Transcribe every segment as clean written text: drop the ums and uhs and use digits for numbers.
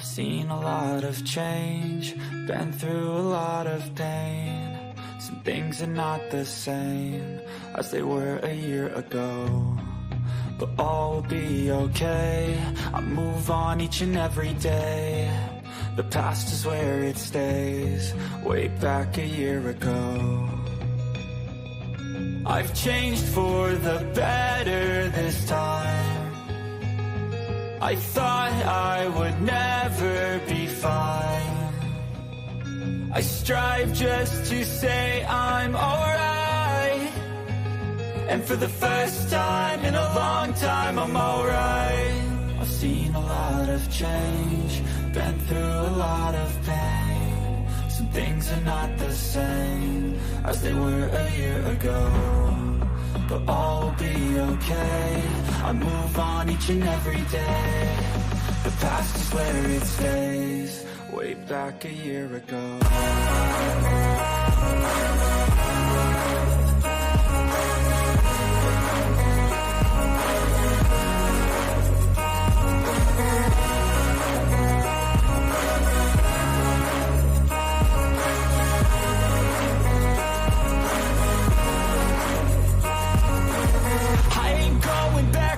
I've seen a lot of change, been through a lot of pain. Some things are not the same as they were a year ago, but all will be okay. I move on each and every day. The past is where it stays, way back a year ago. I've changed for the better this time. I thought I would never be fine. I strive just to say I'm alright, and for the first time in a long time I'm alright. I've seen a lot of change, been through a lot of pain. Some things are not the same as they were a year ago, but all will be okay. I move on each and every day. The past is where it stays, way back a year ago.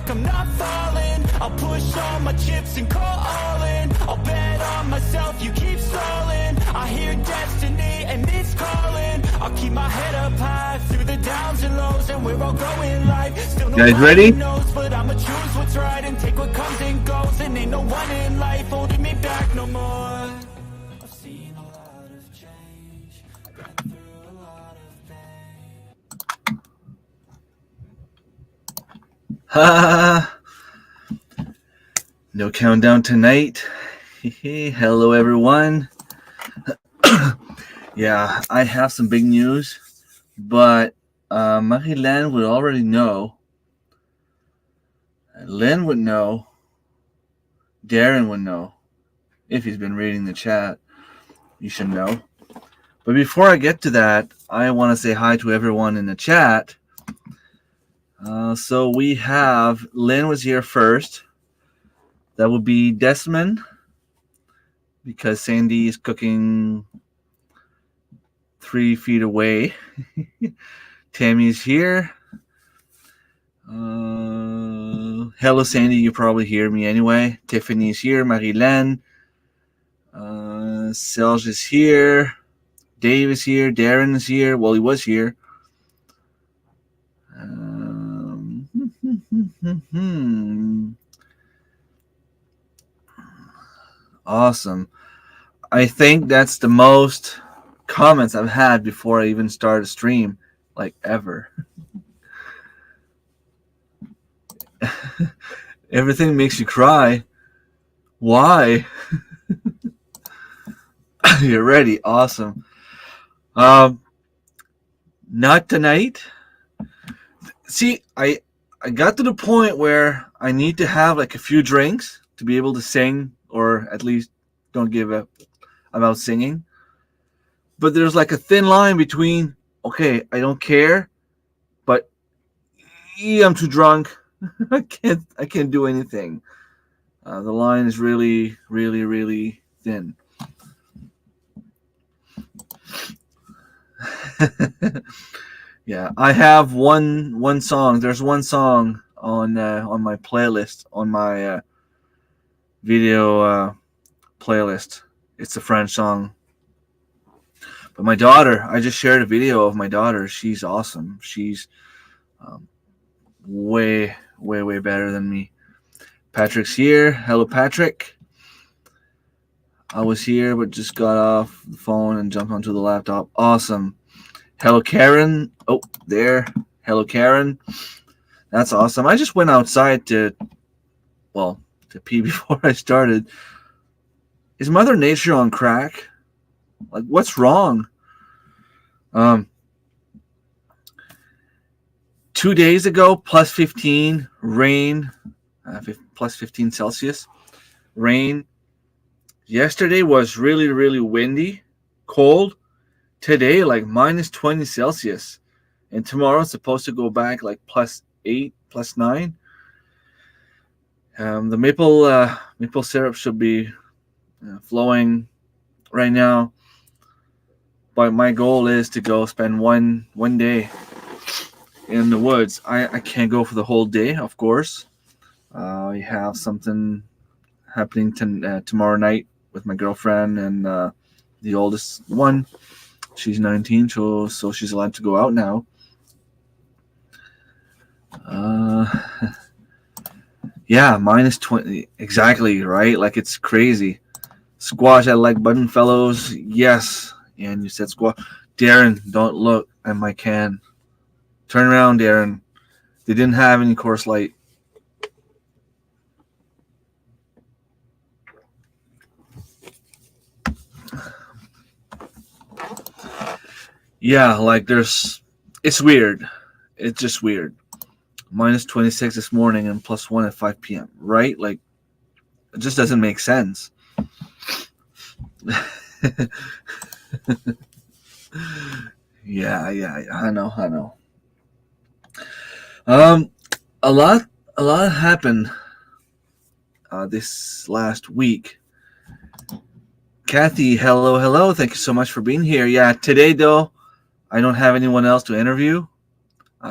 I'm not falling, I'll push all my chips and call all in. I'll bet on myself, you keep stalling. I hear destiny and it's calling. I'll keep my head up high through the downs and lows, and we're all going live. Still no guys ready? knows, but I'ma choose what's right and take what comes and goes. And ain't no one in life holding me back no more. I've seen a lot of change, been through a lot of pain. No countdown tonight. Hello, everyone. Yeah, I have some big news, but Marie-Len would already know. Len would know. Darren would know. If he's been reading the chat, you should know. But before I get to that, I want to say hi to everyone in the chat. So we have, Lynn was here first. That would be Desmond, because Sandy is cooking 3 feet away. Tammy's here. Hello, Sandy. You probably hear me anyway. Tiffany's here. Marie-Len. Serge is here. Dave is here. Darren is here. Well, he was here. Awesome. I think that's the most comments I've had before I even started a stream, like ever. Everything makes you cry. Why? You're ready. Awesome. Not tonight. See, I got to the point where I need to have like a few drinks to be able to sing, or at least don't give a about singing. But there's like a thin line between, okay, I don't care, but I'm too drunk. I can't do anything. The line is really, really, really thin. Yeah, I have one song. There's one song on my playlist, on my video playlist. It's a French song. But my daughter, I just shared a video of my daughter. She's awesome. She's way, way, way better than me. Patrick's here. Hello, Patrick. I was here, but just got off the phone and jumped onto the laptop. Awesome. Hello, Karen. Oh, there. Hello, Karen. That's awesome. I just went outside to pee before I started. Is Mother Nature on crack? Like, what's wrong? 2 days ago, plus 15 rain, plus 15 Celsius rain. Yesterday was really, really windy, cold. Today, like minus 20 Celsius. And tomorrow it's supposed to go back like plus 8, plus 9. The maple syrup should be flowing right now. But my goal is to go spend one day in the woods. I can't go for the whole day, of course. I have something happening tomorrow night with my girlfriend and the oldest one. She's 19, so she's allowed to go out now. Yeah, minus 20. Exactly, right? Like, it's crazy. Squash that like button, fellows. Yes. And you said squash. Darren, don't look at my can. Turn around, Darren. They didn't have any course light. Yeah, like it's weird. It's just weird. Minus 26 this morning and plus 1 at 5 p.m., right? Like, it just doesn't make sense. Yeah, I know. A lot happened this last week. Kathy, hello. Thank you so much for being here. Yeah, today though, I don't have anyone else to interview.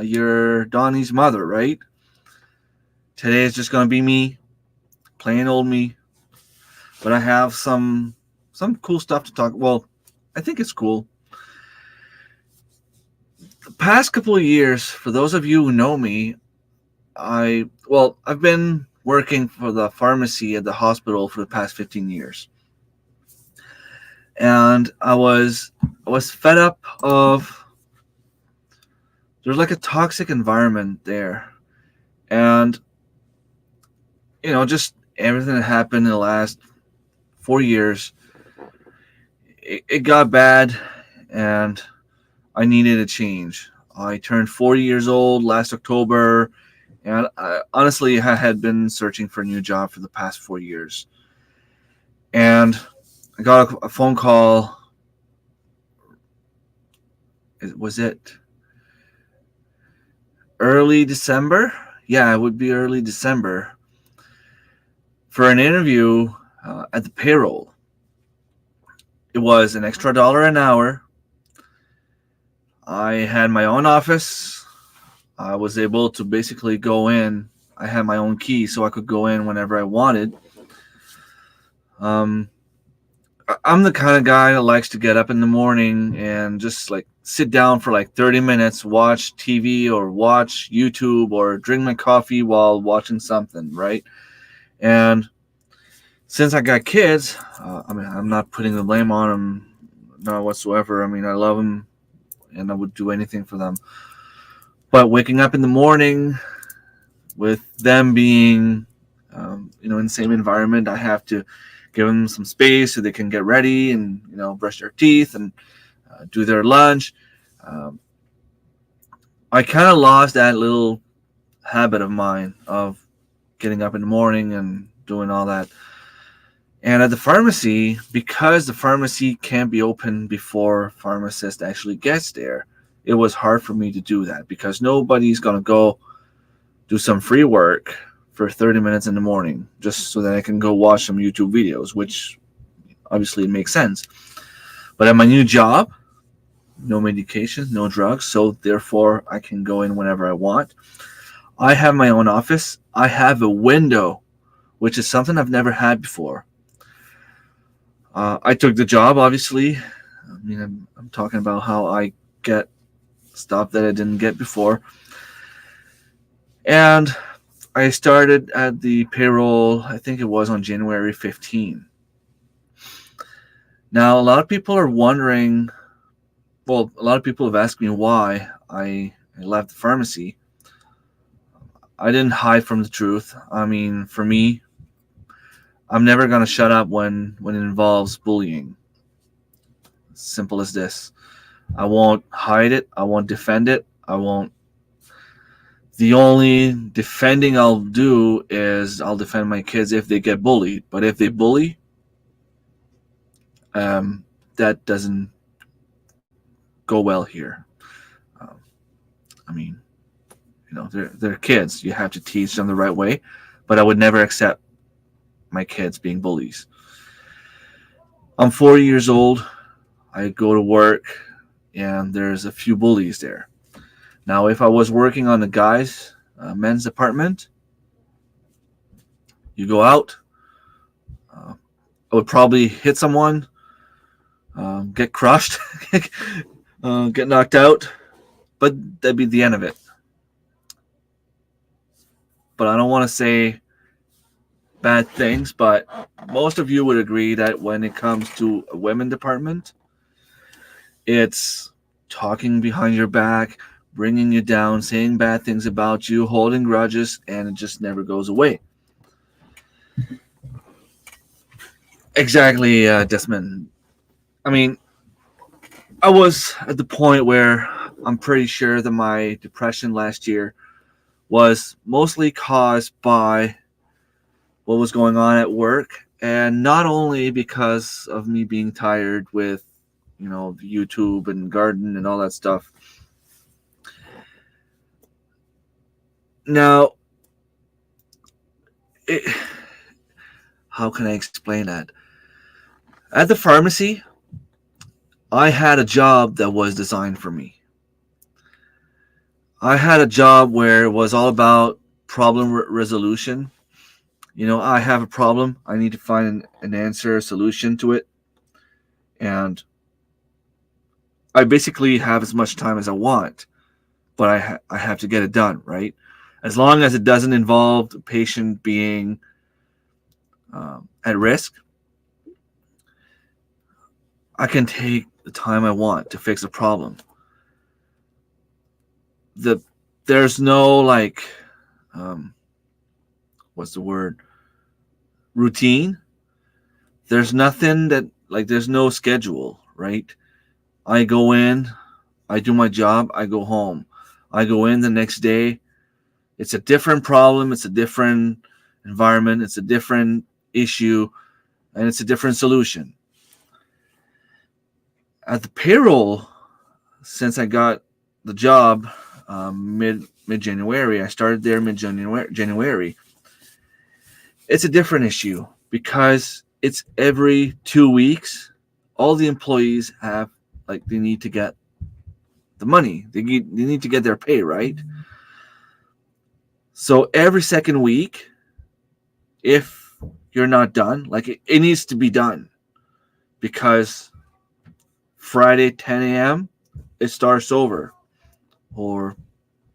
You're Donnie's mother, right? Today is just gonna be me, plain old me. But I have some cool stuff to talk. Well, I think it's cool. The past couple of years, for those of you who know me, I've been working for the pharmacy at the hospital for the past 15 years. And I was fed up of there's like a toxic environment there. And just everything that happened in the last 4 years, it got bad and I needed a change. I turned 40 years old last October, and honestly, I had been searching for a new job for the past 4 years. And I got a phone call. Was it early December? Yeah, it would be early December for an interview at the payroll. It was an extra $1 an hour. I had my own office. I was able to basically go in. I had my own key, so I could go in whenever I wanted. I'm the kind of guy that likes to get up in the morning and just like sit down for like 30 minutes, watch TV or watch YouTube or drink my coffee while watching something, right? And since I got kids, I'm not putting the blame on them, not whatsoever. I mean, I love them and I would do anything for them. But waking up in the morning with them being, in the same environment, I have to give them some space so they can get ready and, brush their teeth and do their lunch. I kind of lost that little habit of mine of getting up in the morning and doing all that. And at the pharmacy, because the pharmacy can't be open before pharmacist actually gets there, it was hard for me to do that because nobody's going to go do some free work for 30 minutes in the morning just so that I can go watch some YouTube videos, which obviously makes sense. But at my new job, no medications, no drugs, so therefore I can go in whenever I want. I have my own office. I have a window, which is something I've never had before. I took the job, obviously. I mean, I'm talking about how I get stuff that I didn't get before. And I started at the payroll, I think it was on January 15. Now, a lot of people are wondering, a lot of people have asked me why I left the pharmacy. I didn't hide from the truth. I mean, for me, I'm never going to shut up when it involves bullying. Simple as this. I won't hide it. I won't defend it. I won't. The only defending I'll do is I'll defend my kids if they get bullied. But if they bully, that doesn't go well here. I mean, they're kids. You have to teach them the right way. But I would never accept my kids being bullies. I'm 40 years old. I go to work, and there's a few bullies there. Now, if I was working on the guys' men's department, you go out. I would probably hit someone, get crushed, get knocked out, but that'd be the end of it. But I don't want to say bad things, but most of you would agree that when it comes to a women department, it's talking behind your back, bringing you down, saying bad things about you, holding grudges, and it just never goes away. Exactly, Desmond. I mean, I was at the point where I'm pretty sure that my depression last year was mostly caused by what was going on at work, and not only because of me being tired with, YouTube and garden and all that stuff. Now, how can I explain that? At the pharmacy, I had a job that was designed for me. I had a job where it was all about problem resolution. I have a problem. I need to find an answer, a solution to it. And I basically have as much time as I want, but I have to get it done, right? As long as it doesn't involve the patient being at risk, I can take the time I want to fix a problem. There's no what's the word? Routine. There's nothing there's no schedule, right? I go in, I do my job, I go home. I go in the next day. It's a different problem, it's a different environment, it's a different issue, and it's a different solution. At the payroll, since I got the job mid-January, I started there mid-January. It's a different issue because it's every 2 weeks. All the employees have they need to get the money. They need to get their pay, right? So every second week, if you're not done, it needs to be done, because Friday 10 a.m. it starts over, or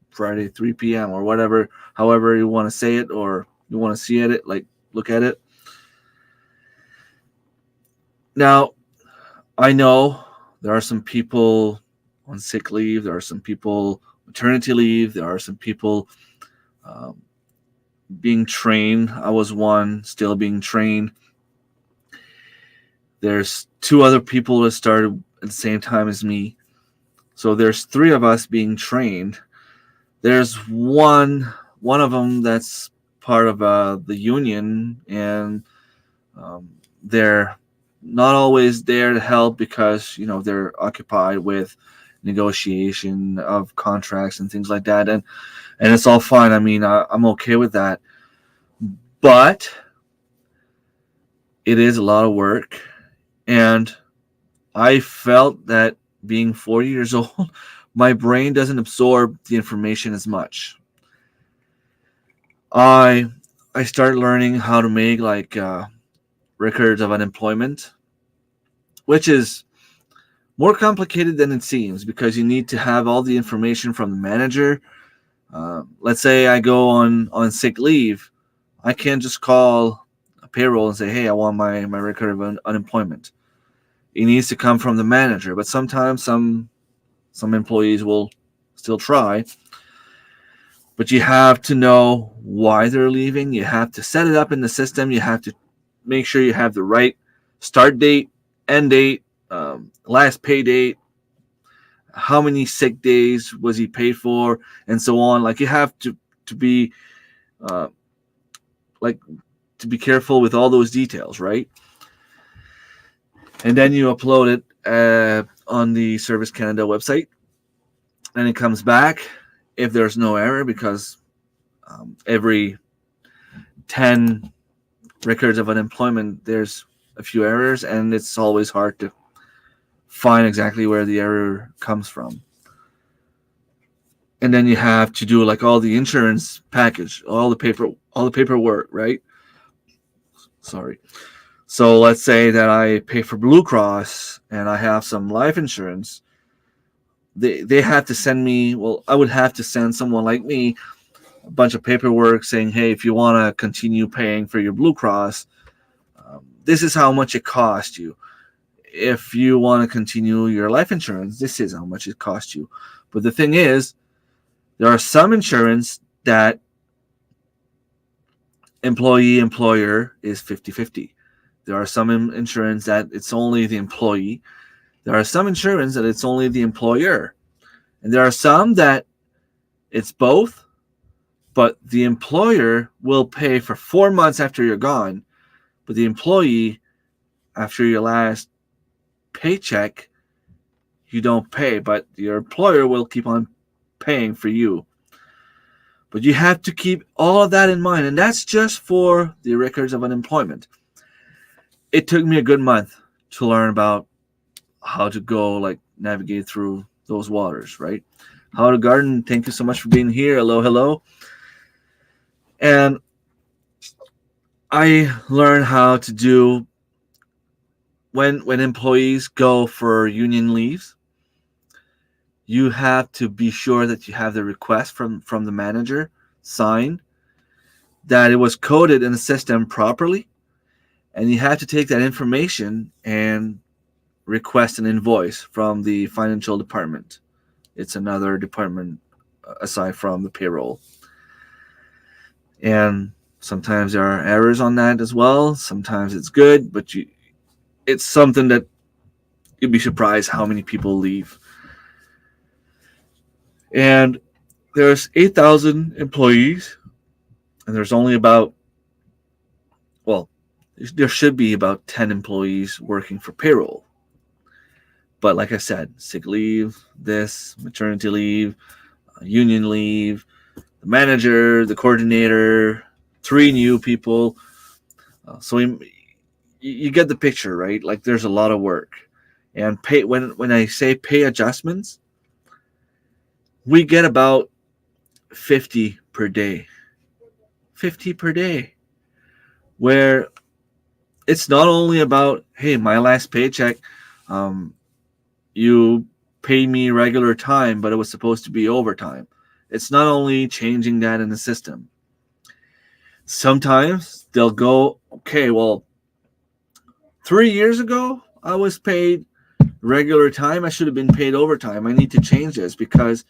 Friday 3 p.m. or whatever, however you want to say it, or you want to see it, look at it. Now, I know there are some people on sick leave. There are some people maternity leave. There are some people being trained. I was one still being trained. There's 2 other people that started at the same time as me. So there's 3 of us being trained. There's one of them that's part of the union, and they're not always there to help because they're occupied with negotiation of contracts and things like that, and it's all fine. I mean, I'm okay with that, but it is a lot of work, and I felt that being 40 years old, my brain doesn't absorb the information as much. I started learning how to make records of unemployment, which is more complicated than it seems, because you need to have all the information from the manager. Let's say I go on sick leave. I can't just call a payroll and say, hey, I want my record of unemployment. It needs to come from the manager, but sometimes some employees will still try. But you have to know why they're leaving. You have to set it up in the system. You have to make sure you have the right start date, end date, last pay date, how many sick days was he paid for, and so on. You have to be to be careful with all those details, right? And then you upload it on the Service Canada website, and it comes back if there's no error, because every 10 records of unemployment, there's a few errors, and it's always hard to find exactly where the error comes from. And then you have to do like all the insurance package, all the paperwork, right? Sorry. So let's say that I pay for Blue Cross and I have some life insurance. They have to send me, well, I would have to send someone like me a bunch of paperwork saying, hey, if you want to continue paying for your Blue Cross, this is how much it costs you. If you want to continue your life insurance, this is how much it costs you. But the thing is, there are some insurance that employee-employer is 50-50. There are some insurance that it's only the employee. There are some insurance that it's only the employer. And there are some that it's both, but the employer will pay for 4 months after you're gone, but the employee, after your last paycheck, you don't pay, but your employer will keep on paying for you. But you have to keep all of that in mind, and that's just for the records of unemployment. It took me a good month to learn about how to go, like, navigate through those waters, right? How to Garden, thank you so much for being here. Hello, hello. And I learned how to do when employees go for union leaves. You have to be sure that you have the request from the manager signed, that it was coded in the system properly, and you have to take that information and request an invoice from the financial department. It's another department aside from the payroll. And sometimes there are errors on that as well. Sometimes it's good, but it's something that you'd be surprised how many people leave. And there's 8,000 employees, and there's only about, well, there should be about 10 employees working for payroll. But like I said, sick leave, this, maternity leave, union leave, the manager, the coordinator, 3 new people. So you get the picture, right? Like there's a lot of work. And pay when I say pay adjustments, we get about 50 per day. 50 per day. Where it's not only about, hey, my last paycheck, you pay me regular time, but it was supposed to be overtime. It's not only changing that in the system. Sometimes they'll go, okay, well, 3 years ago, I was paid regular time. I should have been paid overtime. I need to change this because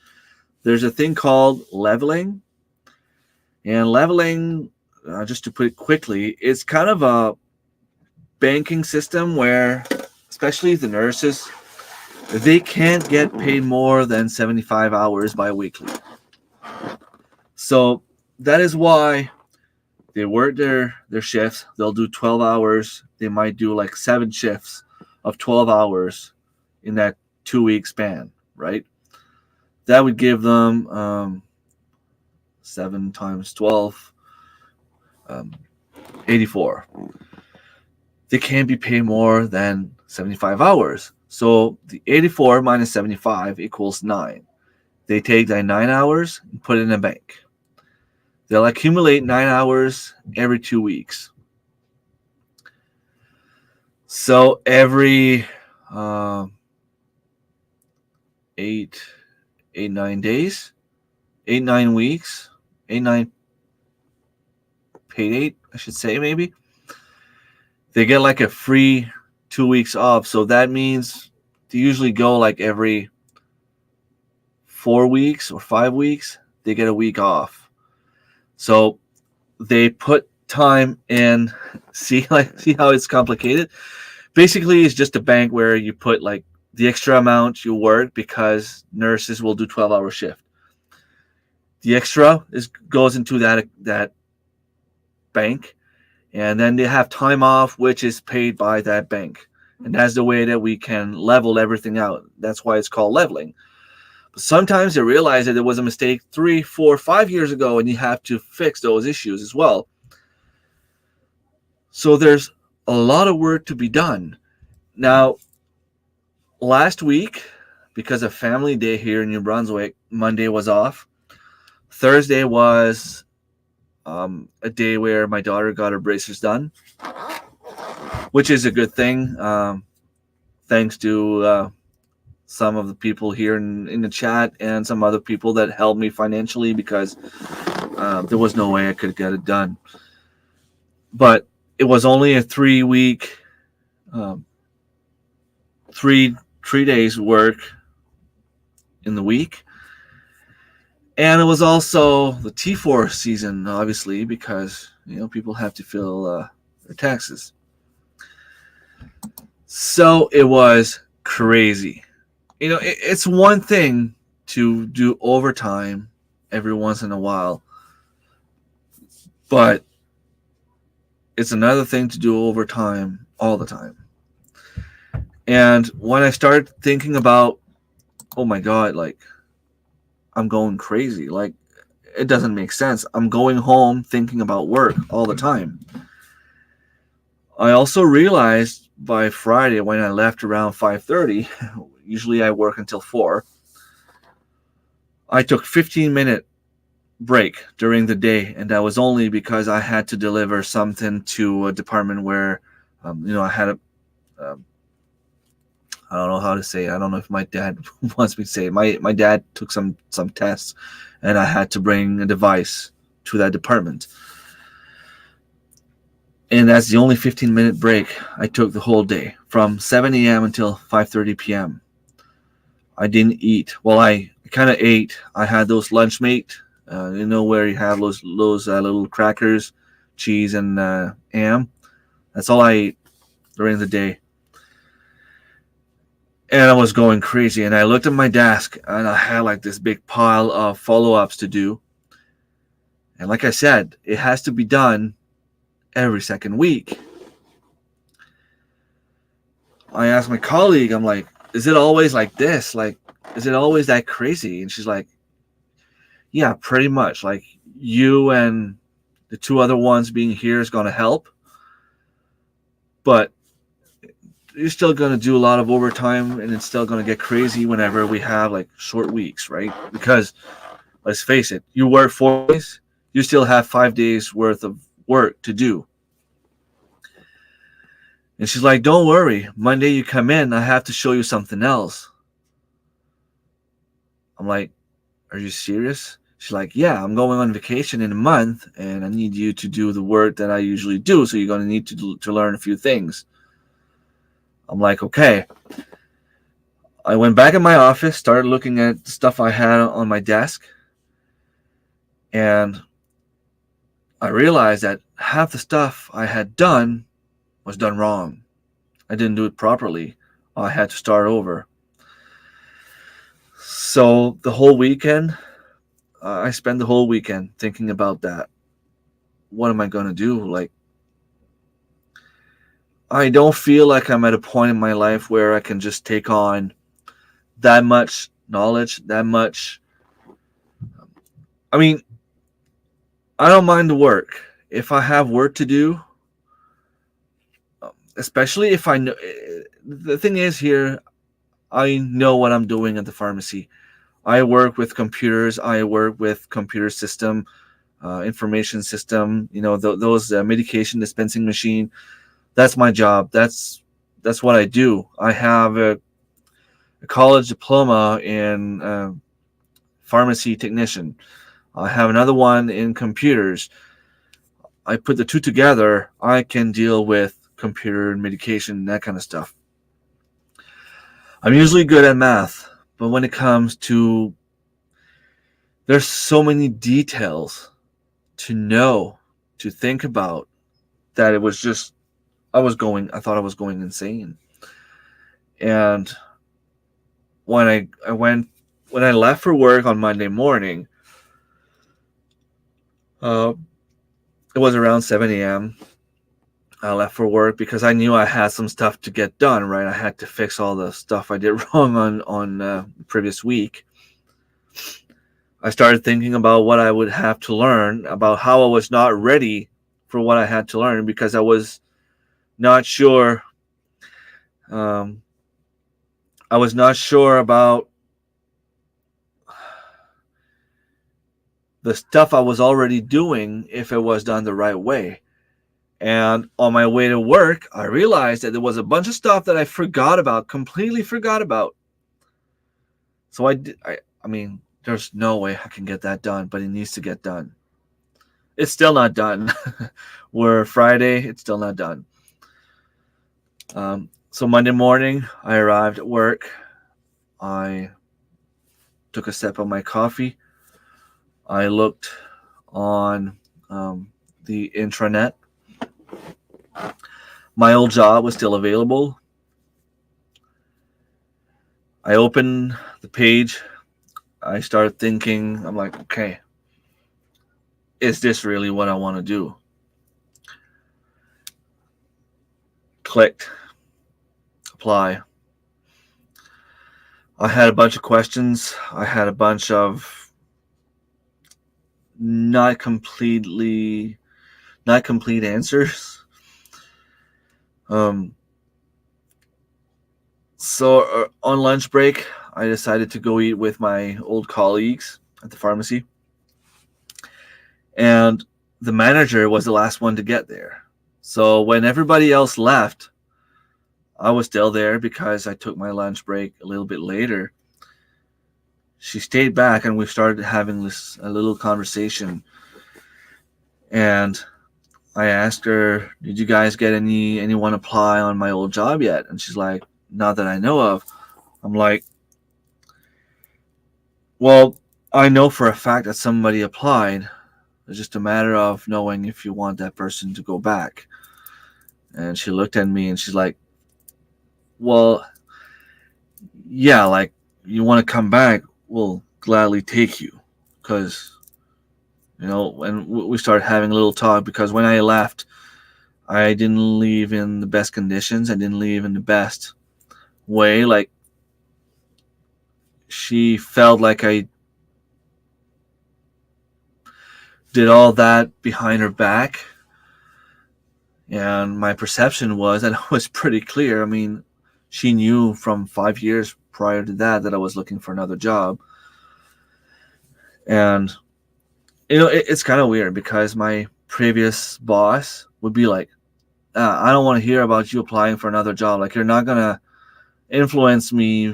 there's a thing called leveling. And leveling, just to put it quickly, it's kind of a banking system where, especially the nurses, they can't get paid more than 75 hours bi-weekly. So that is why they work their shifts. They'll do 12 hours. They might do like 7 shifts of 12 hours in that 2-week span, right? That would give them 7 times 12, 84. They can't be paid more than 75 hours. So the 84 minus 75 equals 9. They take that 9 hours and put it in a bank. They'll accumulate 9 hours every 2 weeks. So every 9 days, 9 weeks, 9 paid 8, I should say, maybe. They get like a free 2 weeks off. So that means they usually go like every 4 weeks or 5 weeks, they get a week off. So they put time in. See how it's complicated? Basically, it's just a bank where you put like the extra amount you work because nurses will do 12-hour shift. The extra goes into that bank, and then they have time off, which is paid by that bank. And that's the way that we can level everything out. That's why it's called leveling. But sometimes they realize that there was a mistake 3, 4, 5 years ago, and you have to fix those issues as well. So there's a lot of work to be done. Now, last week, because of Family Day here in New Brunswick, Monday was off. Thursday was a day where my daughter got her braces done, which is a good thing. Thanks to some of the people here in the chat and some other people that helped me financially, because there was no way I could get it done. But it was only a 3-week, 3 days work in the week. And it was also the T4 season, obviously, because people have to fill their taxes. So it was crazy. It's one thing to do overtime every once in a while, but it's another thing to do overtime all the time. And when I started thinking about, oh my God, like, I'm going crazy. Like, it doesn't make sense. I'm going home thinking about work all the time. I also realized by Friday, when I left around 5:30, usually I work until 4, I took 15-minute break during the day, and that was only because I had to deliver something to a department where, I had a, I don't know how to say it. I don't know if my dad wants me to say it. My dad took some tests, and I had to bring a device to that department. And that's the only 15-minute break I took the whole day, from 7 a.m. until 5:30 p.m. I didn't eat. Well, I kind of ate. I had those Lunchmate, where you have those little crackers, cheese, and ham. That's all I ate during the day. And I was going crazy. And I looked at my desk, and I had like this big pile of follow-ups to do. And like I said, it has to be done every second week. I asked my colleague, I'm like, is it always like this? Like, is it always that crazy? And she's like, yeah, pretty much. Like, you and the 2 other ones being here is going to help. But you're still going to do a lot of overtime, and it's still going to get crazy whenever we have like short weeks, right? Because let's face it, you work 4 days, you still have 5 days worth of work to do. And she's like, don't worry, Monday you come in, I have to show you something else. I'm like, are you serious? She's like, yeah, I'm going on vacation in a month, and I need you to do the work that I usually do, so you're going to need to learn a few things. I'm like, okay. I went back in my office, started looking at the stuff I had on my desk, and I realized that half the stuff I had done was done wrong. I didn't do it properly. I had to start over. So the whole weekend, I spent the whole weekend thinking about that. What am I going to do? Like, I don't feel like I'm at a point in my life where I can just take on that much knowledge, that much. I mean, I don't mind the work. If I have work to do, especially if I know, the thing is here, I know what I'm doing at the pharmacy. I work with computers. I work with computer system, information system. Those medication dispensing machine. That's my job. That's what I do. I have a college diploma in pharmacy technician. I have another one in computers. I put the 2 together. I can deal with computer and medication, that kind of stuff. I'm usually good at math, but when it comes to, there's so many details to know, to think about, that it was just, I thought I was going insane. And when I left for work on Monday morning, it was around 7 a.m. I left for work because I knew I had some stuff to get done, right? I had to fix all the stuff I did wrong on the previous week. I started thinking about what I would have to learn, about how I was not ready for what I had to learn, because I was not sure. I was not sure about the stuff I was already doing if it was done the right way. And on my way to work, I realized that there was a bunch of stuff that I forgot about, completely forgot about. So I mean, there's no way I can get that done, but it needs to get done. It's still not done. We're Friday, it's still not done. So Monday morning, I arrived at work. I took a sip of my coffee. I looked on the intranet. My old job was still available. I opened the page. I started thinking, I'm like, okay, is this really what I want to do? Clicked. Apply. I had a bunch of questions. I had a bunch of not complete answers. So on lunch break, I decided to go eat with my old colleagues at the pharmacy. And the manager was the last one to get there. So when everybody else left, I was still there because I took my lunch break a little bit later. She stayed back and we started having a little conversation. And I asked her, did you guys get anyone apply on my old job yet? And she's like, not that I know of. I'm like, well, I know for a fact that somebody applied. It's just a matter of knowing if you want that person to go back. And she looked at me and she's like, well, yeah, like, you want to come back, we'll gladly take you. Because, and we started having a little talk because when I left, I didn't leave in the best conditions. I didn't leave in the best way. Like, she felt like I did all that behind her back. And my perception was, and it was pretty clear. I mean, she knew from 5 years prior to that I was looking for another job. And, it's kind of weird because my previous boss would be like, I don't want to hear about you applying for another job. Like, you're not going to influence me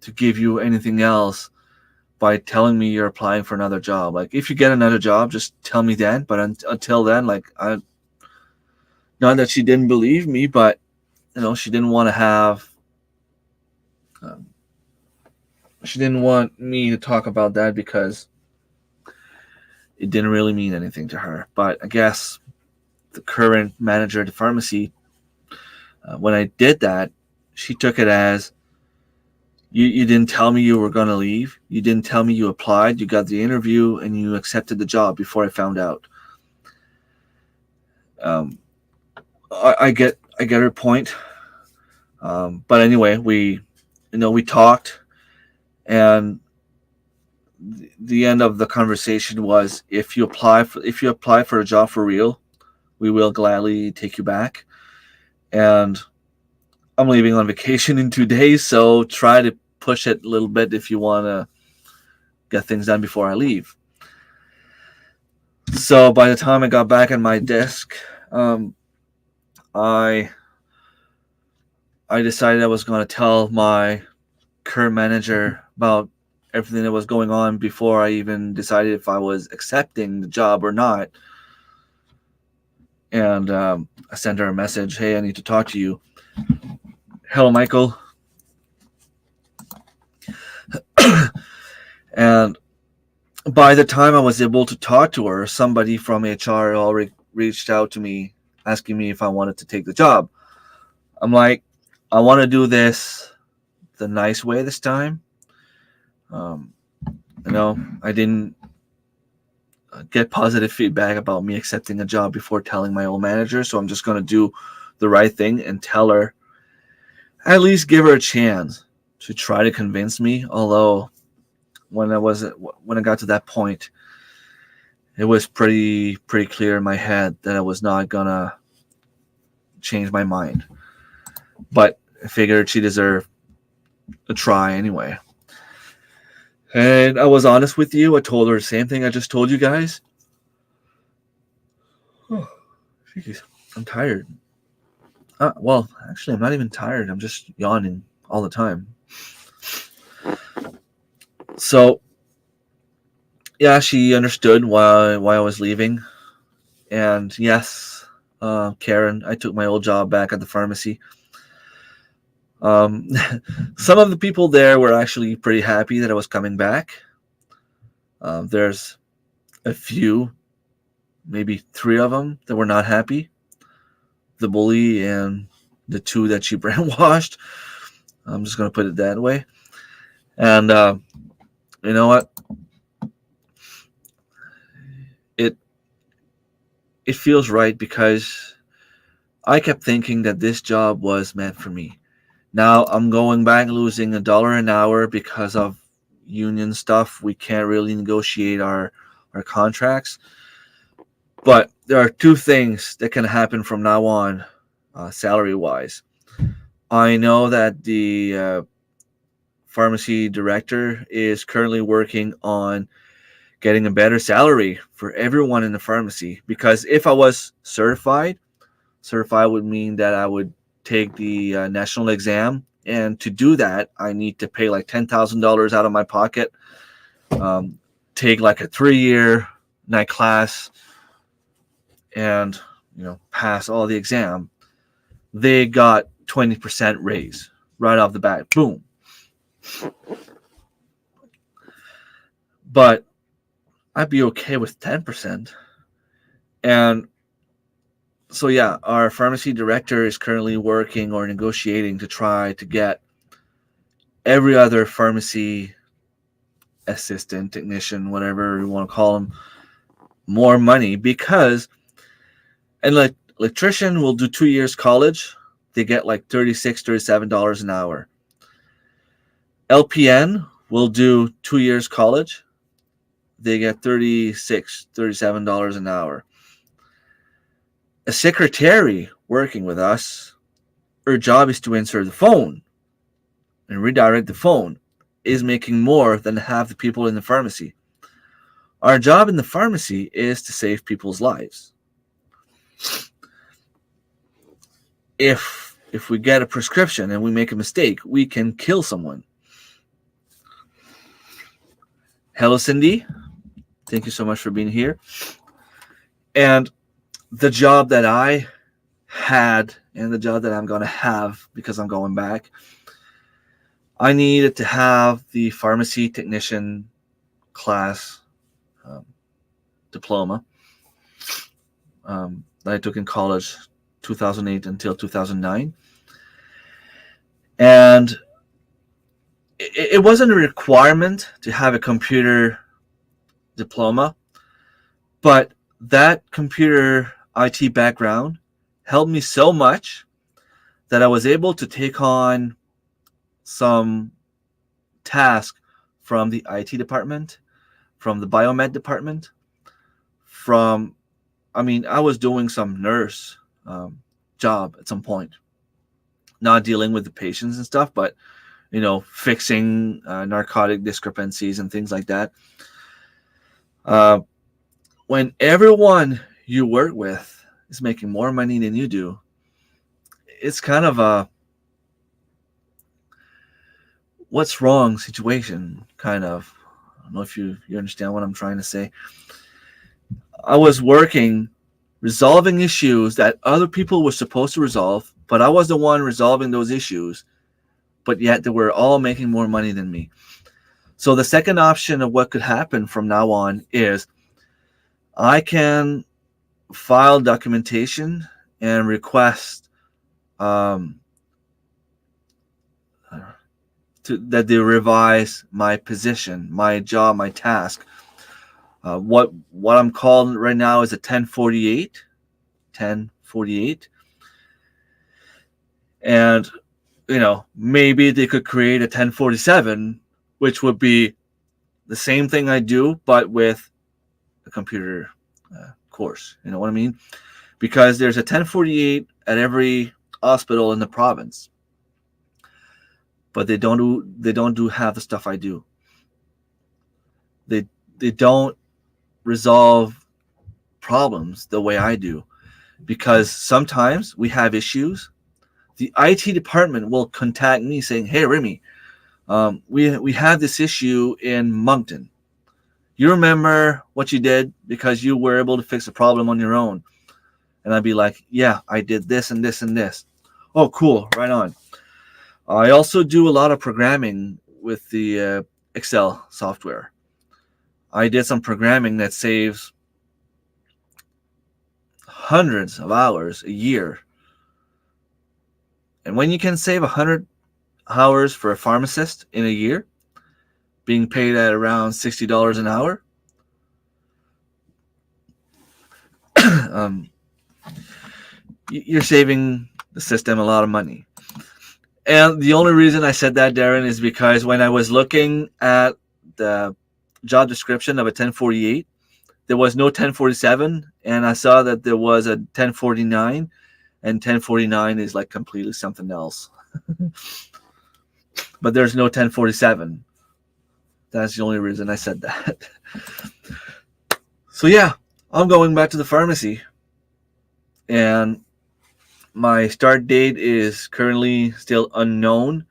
to give you anything else by telling me you're applying for another job. Like, if you get another job, just tell me then. But until then, like, not that she didn't believe me, but, she didn't want to have, she didn't want me to talk about that because it didn't really mean anything to her. But I guess the current manager at the pharmacy, when I did that, she took it as, you didn't tell me you were going to leave. You didn't tell me you applied. You got the interview and you accepted the job before I found out. I get her point. But anyway, we talked, and the end of the conversation was, if you apply for a job for real, we will gladly take you back. And I'm leaving on vacation in 2 days, so try to push it a little bit if you want to get things done before I leave. So by the time I got back at my desk, I decided I was going to tell my current manager about everything that was going on before I even decided if I was accepting the job or not. And I sent her a message, hey, I need to talk to you. Hello, Michael. And by the time I was able to talk to her, somebody from HR already reached out to me asking me if I wanted to take the job. I'm like, I want to do this the nice way this time. I didn't get positive feedback about me accepting a job before telling my old manager, so I'm just going to do the right thing and tell her, at least give her a chance to try to convince me. Although when I got to that point, it was pretty clear in my head that I was not gonna change my mind. But I figured she deserved a try anyway. And I was honest with you. I told her the same thing I just told you guys. Oh, jeez, I'm tired. Well, actually, I'm not even tired. I'm just yawning all the time. So, yeah, she understood why I was leaving. And yes, Karen, I took my old job back at the pharmacy. Some of the people there were actually pretty happy that I was coming back. There's a few, maybe 3 of them, that were not happy. The bully and the 2 that she brainwashed. I'm just going to put it that way. And you know what? It feels right because I kept thinking that this job was meant for me. Now I'm going back losing $1 an hour because of union stuff. We can't really negotiate our contracts. But there are 2 things that can happen from now on, salary-wise. I know that the pharmacy director is currently working on getting a better salary for everyone in the pharmacy. Because if I was certified would mean that I would take the national exam. And to do that, I need to pay like $10,000 out of my pocket, take like a 3-year night class, and pass all the exam. They got 20% raise right off the bat. Boom. But I'd be okay with 10%. And so yeah, our pharmacy director is currently working or negotiating to try to get every other pharmacy assistant, technician, whatever you want to call them, more money, because an electrician will do 2 years college. They get like $36, $37 an hour. LPN will do 2 years college. They get $36, $37 an hour. A secretary working with us, her job is to answer the phone and redirect the phone, is making more than half the people in the pharmacy. Our job in the pharmacy is to save people's lives. If we get a prescription and we make a mistake, we can kill someone. Hello, Cindy. Thank you so much for being here. And the job that I had and the job that I'm going to have because I'm going back, I needed to have the pharmacy technician class diploma that I took in college 2008 until 2009. And it wasn't a requirement to have a computer diploma, but that computer IT background helped me so much that I was able to take on some task from the IT department, from the biomed department, I was doing some nurse job at some point, not dealing with the patients and stuff, but fixing narcotic discrepancies and things like that. When everyone you work with is making more money than you do, it's kind of a what's wrong situation, kind of. I don't know if you understand what I'm trying to say. I was working, resolving issues that other people were supposed to resolve, but I was the one resolving those issues, but yet they were all making more money than me. So the second option of what could happen from now on is I can file documentation and request that they revise my position, my job, my task. What I'm called right now is a 1048. And maybe they could create a 1047, which would be the same thing I do, but with a computer course. You know what I mean? Because there's a 1048 at every hospital in the province, but they don't do half the stuff I do. They don't resolve problems the way I do, because sometimes we have issues. The IT department will contact me saying, "Hey, Remy, we have this issue in Moncton. You remember what you did because you were able to fix the problem on your own?" And I'd be like, "Yeah, I did this and this and this." "Oh, cool, right on." I also do a lot of programming with the Excel software. I did some programming that saves hundreds of hours a year. And when you can save 100 hours for a pharmacist in a year, being paid at around $60 an hour, you're saving the system a lot of money. And the only reason I said that, Darren, is because when I was looking at the job description of a 1048, there was no 1047, and I saw that there was a 1049, and 1049 is like completely something else. But there's no 1047. That's the only reason I said that. So yeah, I'm going back to the pharmacy, and my start date is currently still unknown,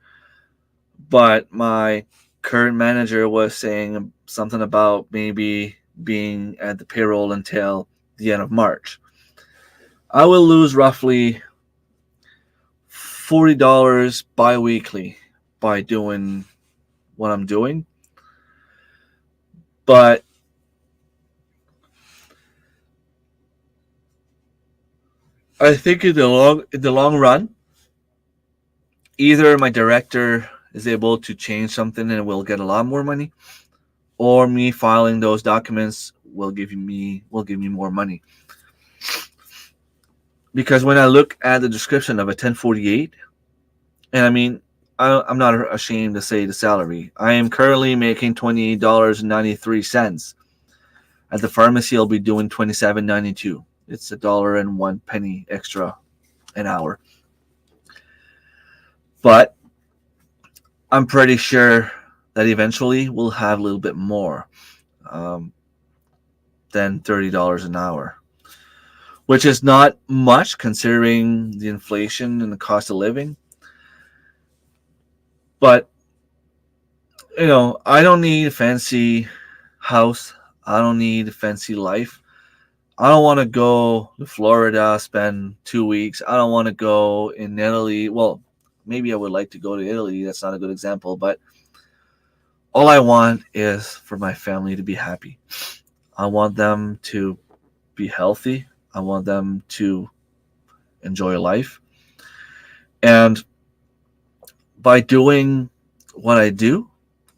but my current manager was saying something about maybe being at the payroll until the end of March. I will lose roughly $40 bi-weekly by doing what I'm doing. But I think in the long run, either my director is able to change something and we'll get a lot more money, or me filing those documents will give me more money. Because when I look at the description of a 1048, and I mean, I'm not ashamed to say the salary. I am currently making $28.93. At the pharmacy, I'll be doing $27.92. It's $1.01 extra an hour. But I'm pretty sure that eventually we'll have a little bit more than $30 an hour, which is not much considering the inflation and the cost of living. But, I don't need a fancy house. I don't need a fancy life. I don't want to go to Florida, spend 2 weeks. I don't want to go in Italy. Well, maybe I would like to go to Italy. That's not a good example. But all I want is for my family to be happy. I want them to be healthy. I want them to enjoy life. And by doing what I do,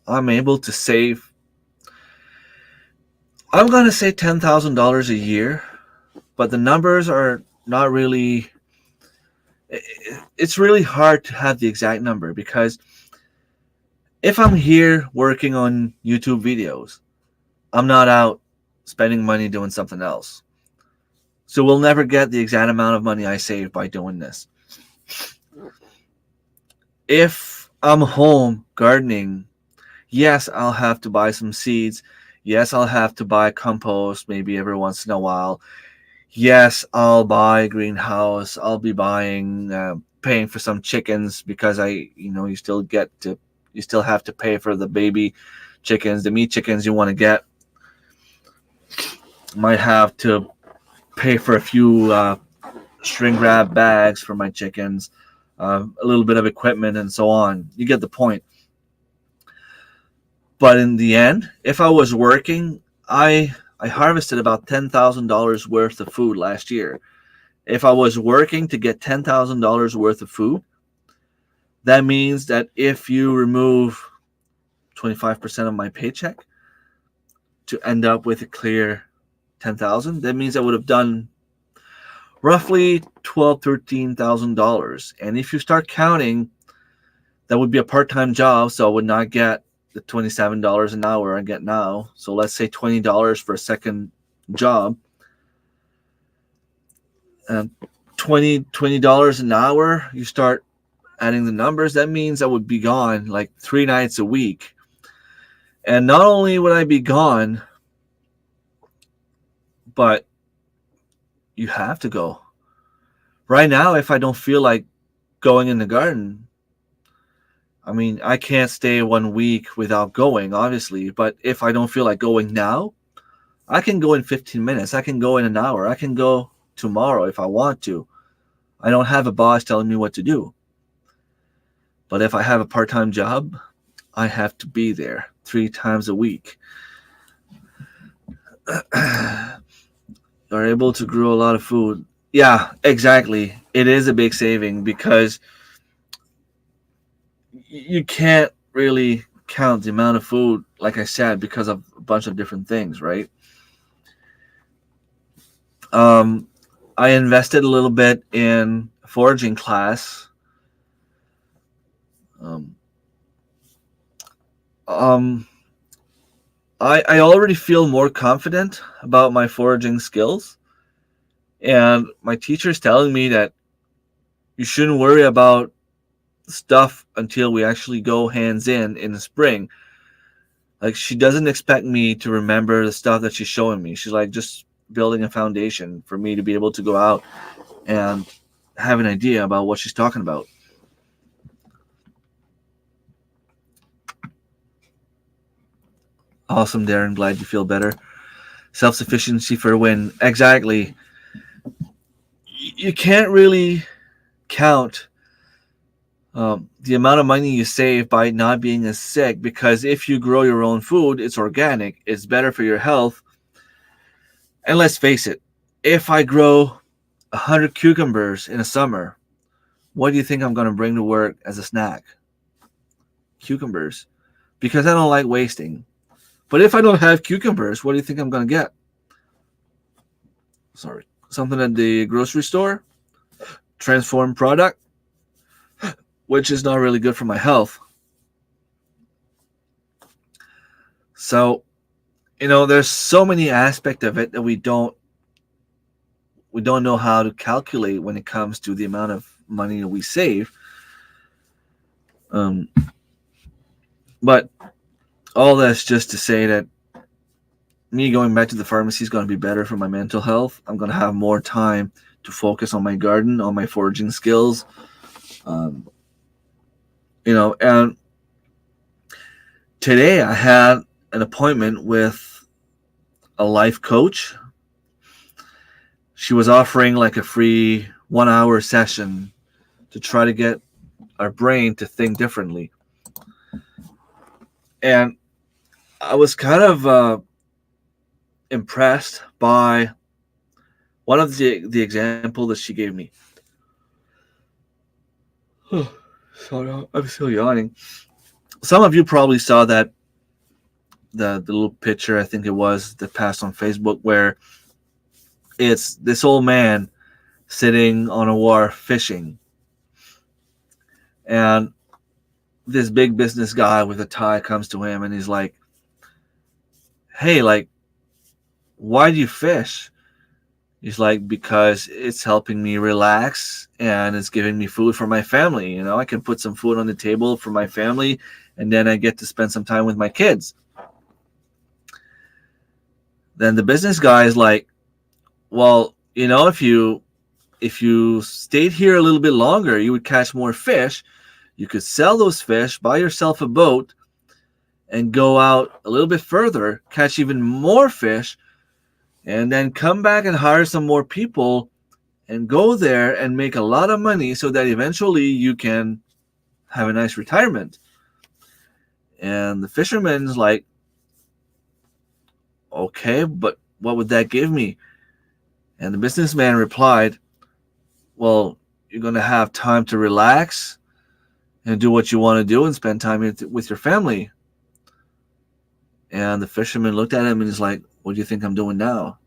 I'm able to save, I'm going to say $10,000 a year, but the numbers are not really, it's really hard to have the exact number, because if I'm here working on YouTube videos, I'm not out spending money doing something else. So we'll never get the exact amount of money I save by doing this. If I'm home gardening, yes, I'll have to buy some seeds. Yes, I'll have to buy compost maybe every once in a while. Yes, I'll buy a greenhouse. I'll be paying for some chickens, because you still have to pay for the baby chickens, the meat chickens you want to get. Might have to pay for a few string grab bags for my chickens, a little bit of equipment, and so on. You get the point. But in the end, if I was working, I harvested about $10,000 worth of food last year. If I was working to get $10,000 worth of food, that means that if you remove 25% of my paycheck to end up with a clear $10,000, that means I would have done roughly $12,000-$13,000. And if you start counting, that would be a part-time job, so I would not get the $27 an hour I get now. So let's say $20 for a second job. $20 $20 an hour, you start adding the numbers, that means I would be gone like 3 nights a week. And not only would I be gone, but you have to go. Right now, if I don't feel like going in the garden, I mean, I can't stay 1 week without going, obviously. But if I don't feel like going now, I can go in 15 minutes. I can go in an hour. I can go tomorrow if I want to. I don't have a boss telling me what to do. But if I have a part-time job, I have to be there 3 times a week. Are able to grow a lot of food. Yeah, exactly. It is a big saving because you can't really count the amount of food, like I said, because of a bunch of different things, right? I invested a little bit in a foraging class. I already feel more confident about my foraging skills, and my teacher's telling me that you shouldn't worry about stuff until we actually go hands in the spring. Like, she doesn't expect me to remember the stuff that she's showing me. She's like just building a foundation for me to be able to go out and have an idea about what she's talking about. Awesome, Darren. Glad you feel better. Self-sufficiency for a win. Exactly. You can't really count the amount of money you save by not being as sick, because if you grow your own food, it's organic, it's better for your health. And let's face it, if I grow 100 cucumbers in a summer, what do you think I'm going to bring to work as a snack? Cucumbers. Because I don't like wasting. But if I don't have cucumbers, what do you think I'm going to get? Something at the grocery store? Transformed product? Which is not really good for my health. So, there's so many aspects of it that we don't know how to calculate when it comes to the amount of money that we save. But all that's just to say that me going back to the pharmacy is going to be better for my mental health. I'm going to have more time to focus on my garden, on my foraging skills. And today I had an appointment with a life coach. She was offering like a free 1-hour session to try to get our brain to think differently. And I was kind of impressed by one of the example that she gave me. Sorry, I'm still yawning. Some of you probably saw that the little picture, I think it was, that passed on Facebook, where it's this old man sitting on a wharf fishing, and this big business guy with a tie comes to him and he's like, "Hey, like, why do you fish?" He's like, "Because it's helping me relax and it's giving me food for my family. I can put some food on the table for my family, and then I get to spend some time with my kids." Then the business guy is like, "Well, if you stayed here a little bit longer, you would catch more fish. You could sell those fish, buy yourself a boat, and go out a little bit further, catch even more fish, and then come back and hire some more people and go there and make a lot of money so that eventually you can have a nice retirement." And the fisherman's like, "Okay, but what would that give me?" And the businessman replied, "Well, you're going to have time to relax and do what you want to do and spend time with your family." And the fisherman looked at him and he's like, "What do you think I'm doing now?"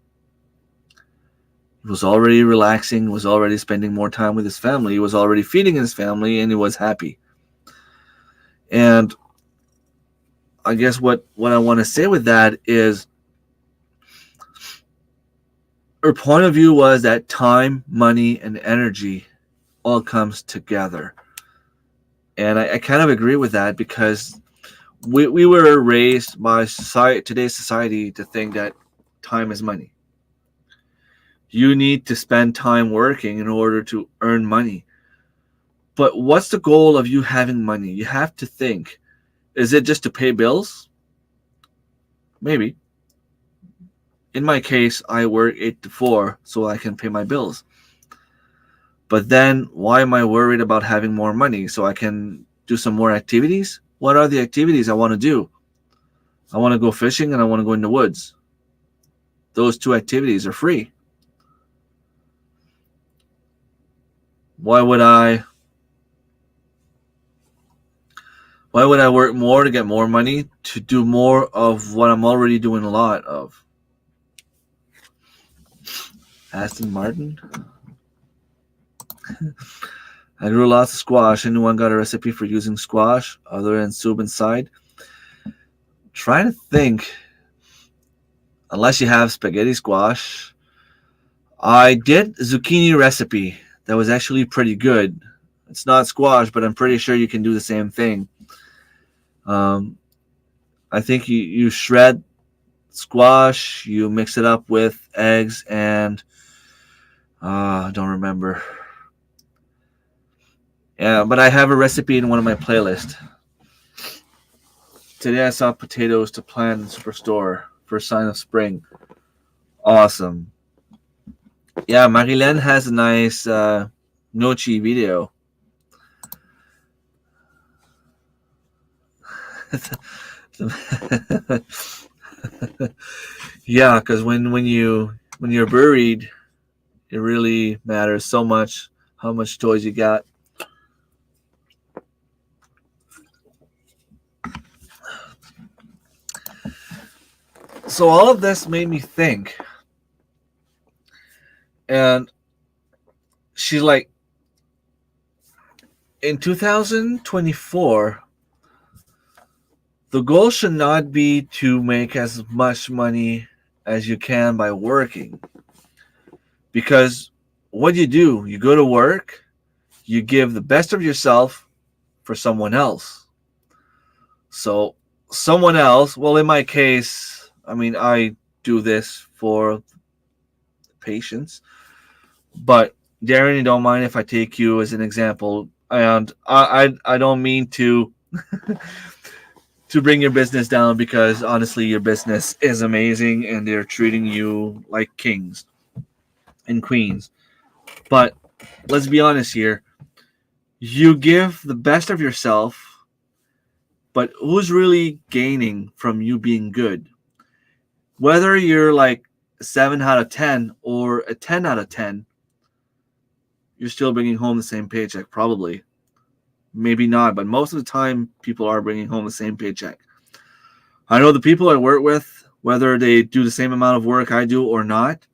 He was already relaxing, was already spending more time with his family, he was already feeding his family, and he was happy. And I guess what I want to say with that is, her point of view was that time, money, and energy all comes together. And I kind of agree with that because we were raised by today's society to think that time is money. You need to spend time working in order to earn money. But what's the goal of you having money? You have to think. Is it just to pay bills? Maybe. In my case, I work 8 to 4 so I can pay my bills. But then why am I worried about having more money so I can do some more activities? What are the activities I want to do? I want to go fishing and I want to go in the woods. Those two activities are free. Why would I work more to get more money to do more of what I'm already doing a lot of? Aston Martin? I grew lots of squash. Anyone got a recipe for using squash other than soup inside? Try to think. Unless you have spaghetti squash. I did a zucchini recipe that was actually pretty good. It's not squash, but I'm pretty sure you can do the same thing. I think you shred squash, you mix it up with eggs and I don't remember. Yeah, but I have a recipe in one of my playlists. Today I saw potatoes to plant in the superstore. First sign of spring. Awesome. Yeah, Marilyn has a nice nochi video. Yeah, because when you're buried, it really matters so much how much toys you got. So all of this made me think, and she's like, in 2024, the goal should not be to make as much money as you can by working. Because what do? You go to work, you give the best of yourself for someone else. So someone else, well, in my case, I mean, I do this for patients. But Darren, you don't mind if I take you as an example. And I don't mean to to bring your business down because honestly your business is amazing and they're treating you like kings and queens. But let's be honest here. You give the best of yourself, but who's really gaining from you being good? Whether you're like a 7 out of 10 or a 10 out of 10, you're still bringing home the same paycheck, probably. Maybe not, but most of the time, people are bringing home the same paycheck. I know the people I work with, whether they do the same amount of work I do or not,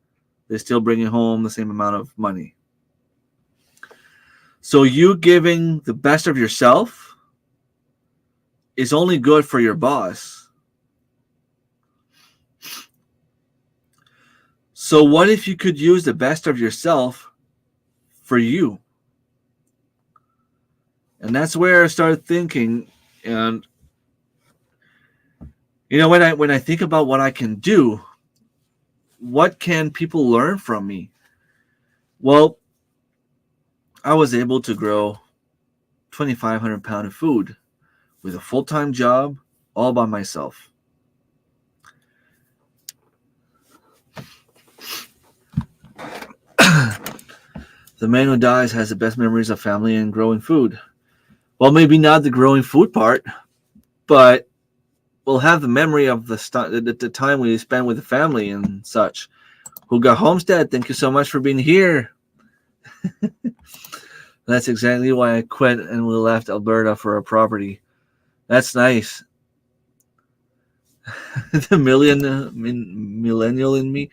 they're still bringing home the same amount of money. So you giving the best of yourself is only good for your boss. So what if you could use the best of yourself for you? And that's where I started thinking, and you know, when I think about what I can do, what can people learn from me? Well, I was able to grow 2,500 pounds of food with a full-time job all by myself. The man who dies has the best memories of family and growing food. Well, maybe not the growing food part, but we'll have the memory of the time we spent with the family and such. HoldTheLineHomestead, thank you so much for being here. That's exactly why I quit and we left Alberta for a property. That's nice. The millennial in me.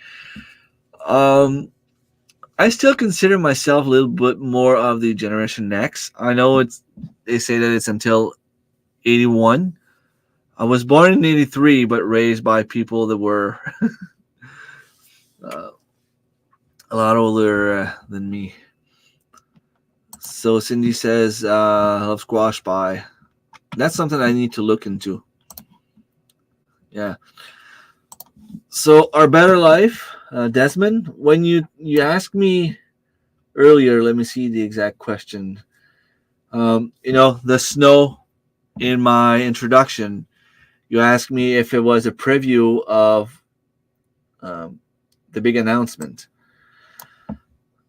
I still consider myself a little bit more of the Generation X. I know they say that it's until 81. I was born in 83, but raised by people that were a lot older than me. So Cindy says, love squash pie. That's something I need to look into. Yeah. So our better life, Desmond, when you asked me earlier, let me see the exact question. The snow in my introduction, you asked me if it was a preview of the big announcement.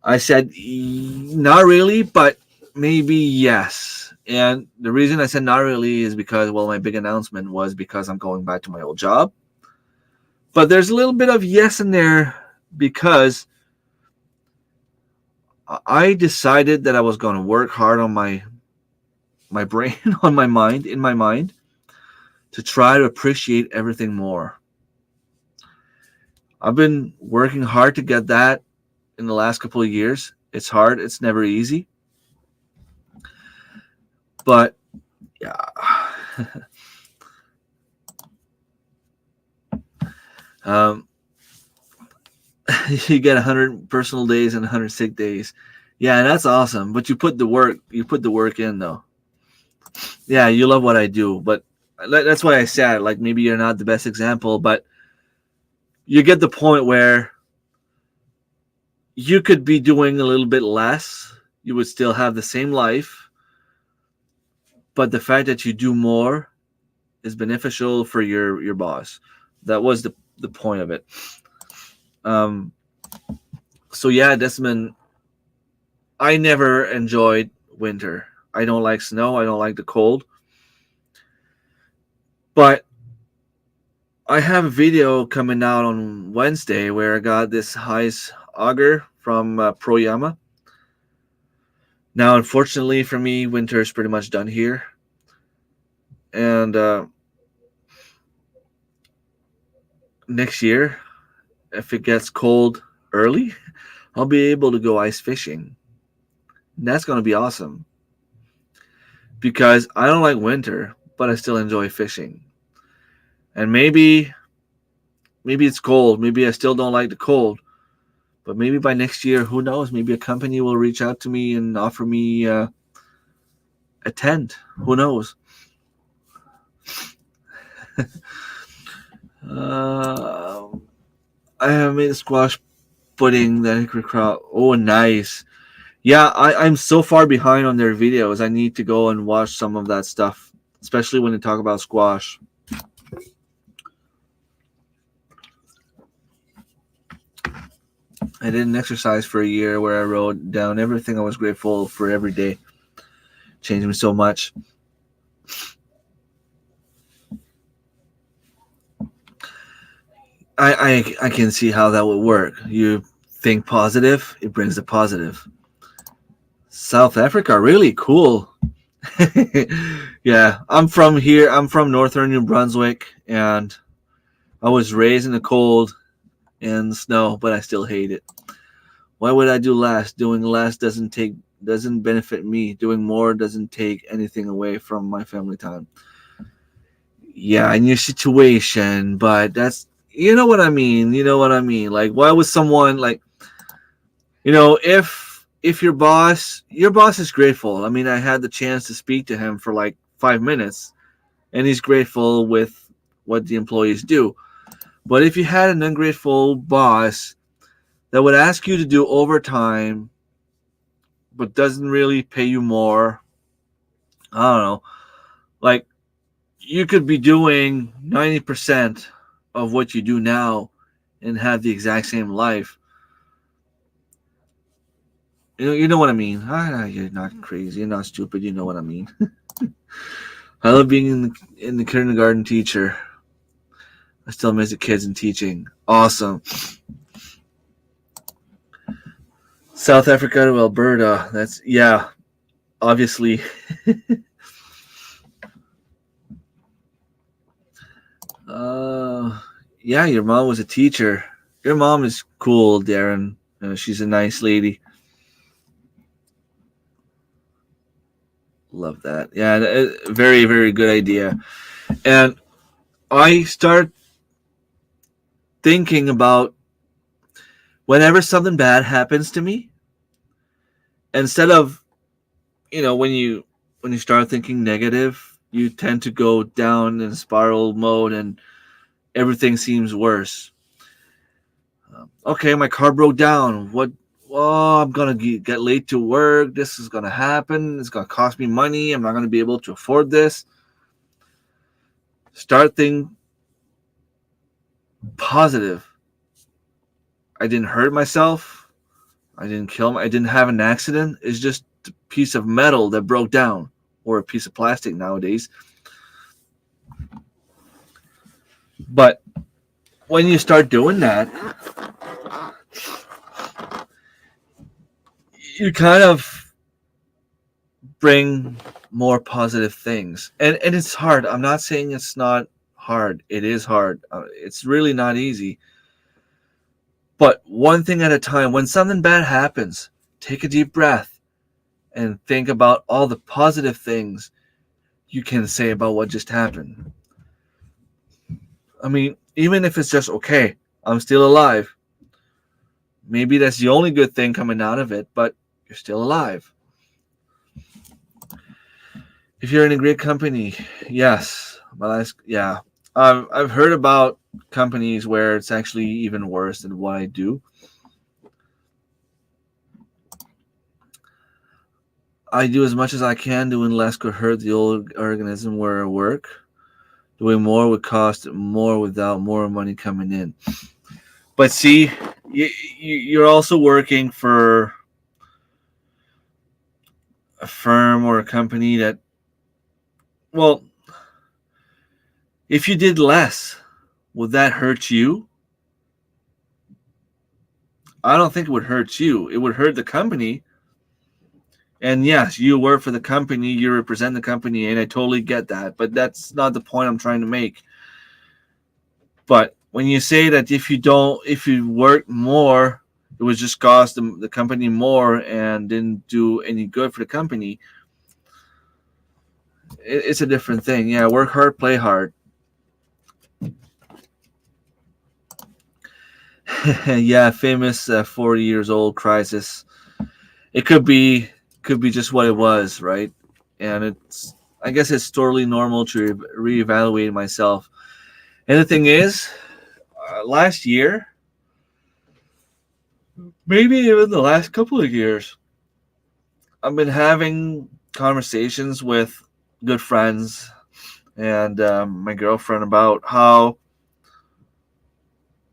I said, not really, but maybe yes. And the reason I said not really is because, well, my big announcement was because I'm going back to my old job. But there's a little bit of yes in there because I decided that I was going to work hard on my brain, on my mind, in my mind, to try to appreciate everything more. I've been working hard to get that in the last couple of years. It's hard. It's never easy. But yeah. You get 100 personal days and 100 sick days. Yeah, that's awesome. But you put the work in though. Yeah, you love what I do, but that's why I said, like, maybe you're not the best example, but you get the point where you could be doing a little bit less. You would still have the same life, but the fact that you do more is beneficial for your boss. That was the point of it. So yeah, Desmond, I never enjoyed winter. I don't like snow. I don't like the cold. But I have a video coming out on Wednesday where I got this ice auger from Proyama. Now, unfortunately for me, winter is pretty much done here. And next year, if it gets cold early, I'll be able to go ice fishing. And that's going to be awesome. Because I don't like winter, but I still enjoy fishing. And maybe it's cold. Maybe I still don't like the cold. But maybe by next year, who knows? Maybe a company will reach out to me and offer me a tent. Who knows? I have made a squash pudding, the hickory crop. Oh, nice. Yeah, I'm so far behind on their videos. I need to go and watch some of that stuff, especially when they talk about squash. I did an exercise for a year where I wrote down everything I was grateful for every day. Changed me so much. I can see how that would work. You think positive, it brings the positive. South Africa, really cool. Yeah, I'm from here. I'm from northern New Brunswick, and I was raised in the cold and the snow, but I still hate it. Why would I do less? Doing less doesn't benefit me. Doing more doesn't take anything away from my family time. Yeah, in your situation, but that's, you know what I mean. You know what I mean. Like, why would someone, like, if your boss is grateful. I mean, I had the chance to speak to him for like 5 minutes, and he's grateful with what the employees do. But if you had an ungrateful boss that would ask you to do overtime, but doesn't really pay you more, I don't know, like, you could be doing 90% of what you do now and have the exact same life. You know what I mean. You're not crazy. You're not stupid. You know what I mean. I love being in the kindergarten teacher. I still miss the kids and teaching. Awesome. South Africa to Alberta. That's, yeah, obviously. Yeah, your mom was a teacher. Your mom is cool, Darren. She's a nice lady. Love that. Yeah, very, very good idea. And I start thinking about Whenever something bad happens to me, instead of, when you start thinking negative, you tend to go down in spiral mode and everything seems worse. Okay, my car broke down. What? Oh, I'm gonna get late to work. This is gonna happen. It's gonna cost me money. I'm not gonna be able to afford this. Start thinking positive. I didn't hurt myself. I didn't I didn't have an accident. It's just a piece of metal that broke down, or a piece of plastic nowadays. But when you start doing that, you kind of bring more positive things. And it's hard. I'm not saying it's not hard. It is hard. It's really not easy. But one thing at a time. When something bad happens, take a deep breath and think about all the positive things you can say about what just happened. I mean, even if it's just, okay, I'm still alive. Maybe that's the only good thing coming out of it, but you're still alive. If you're in a great company, yes. Yeah. I've heard about companies where it's actually even worse than what I do. I do as much as I can. Doing less could hurt the old organism where I work. Doing more would cost more without more money coming in. But see, you're also working for a firm or a company that, well, if you did less, would that hurt you? I don't think it would hurt you. It would hurt the company. And yes, you work for the company, you represent the company, and I totally get that. But that's not the point I'm trying to make. But when you say that if you work more, it would just cost the company more and didn't do any good for the company, it's a different thing. Yeah, work hard, play hard. Yeah, famous 40 years old crisis. It could be just what it was, right? And I guess it's totally normal to reevaluate myself. And the thing is, last year, maybe even the last couple of years, I've been having conversations with good friends and my girlfriend about how,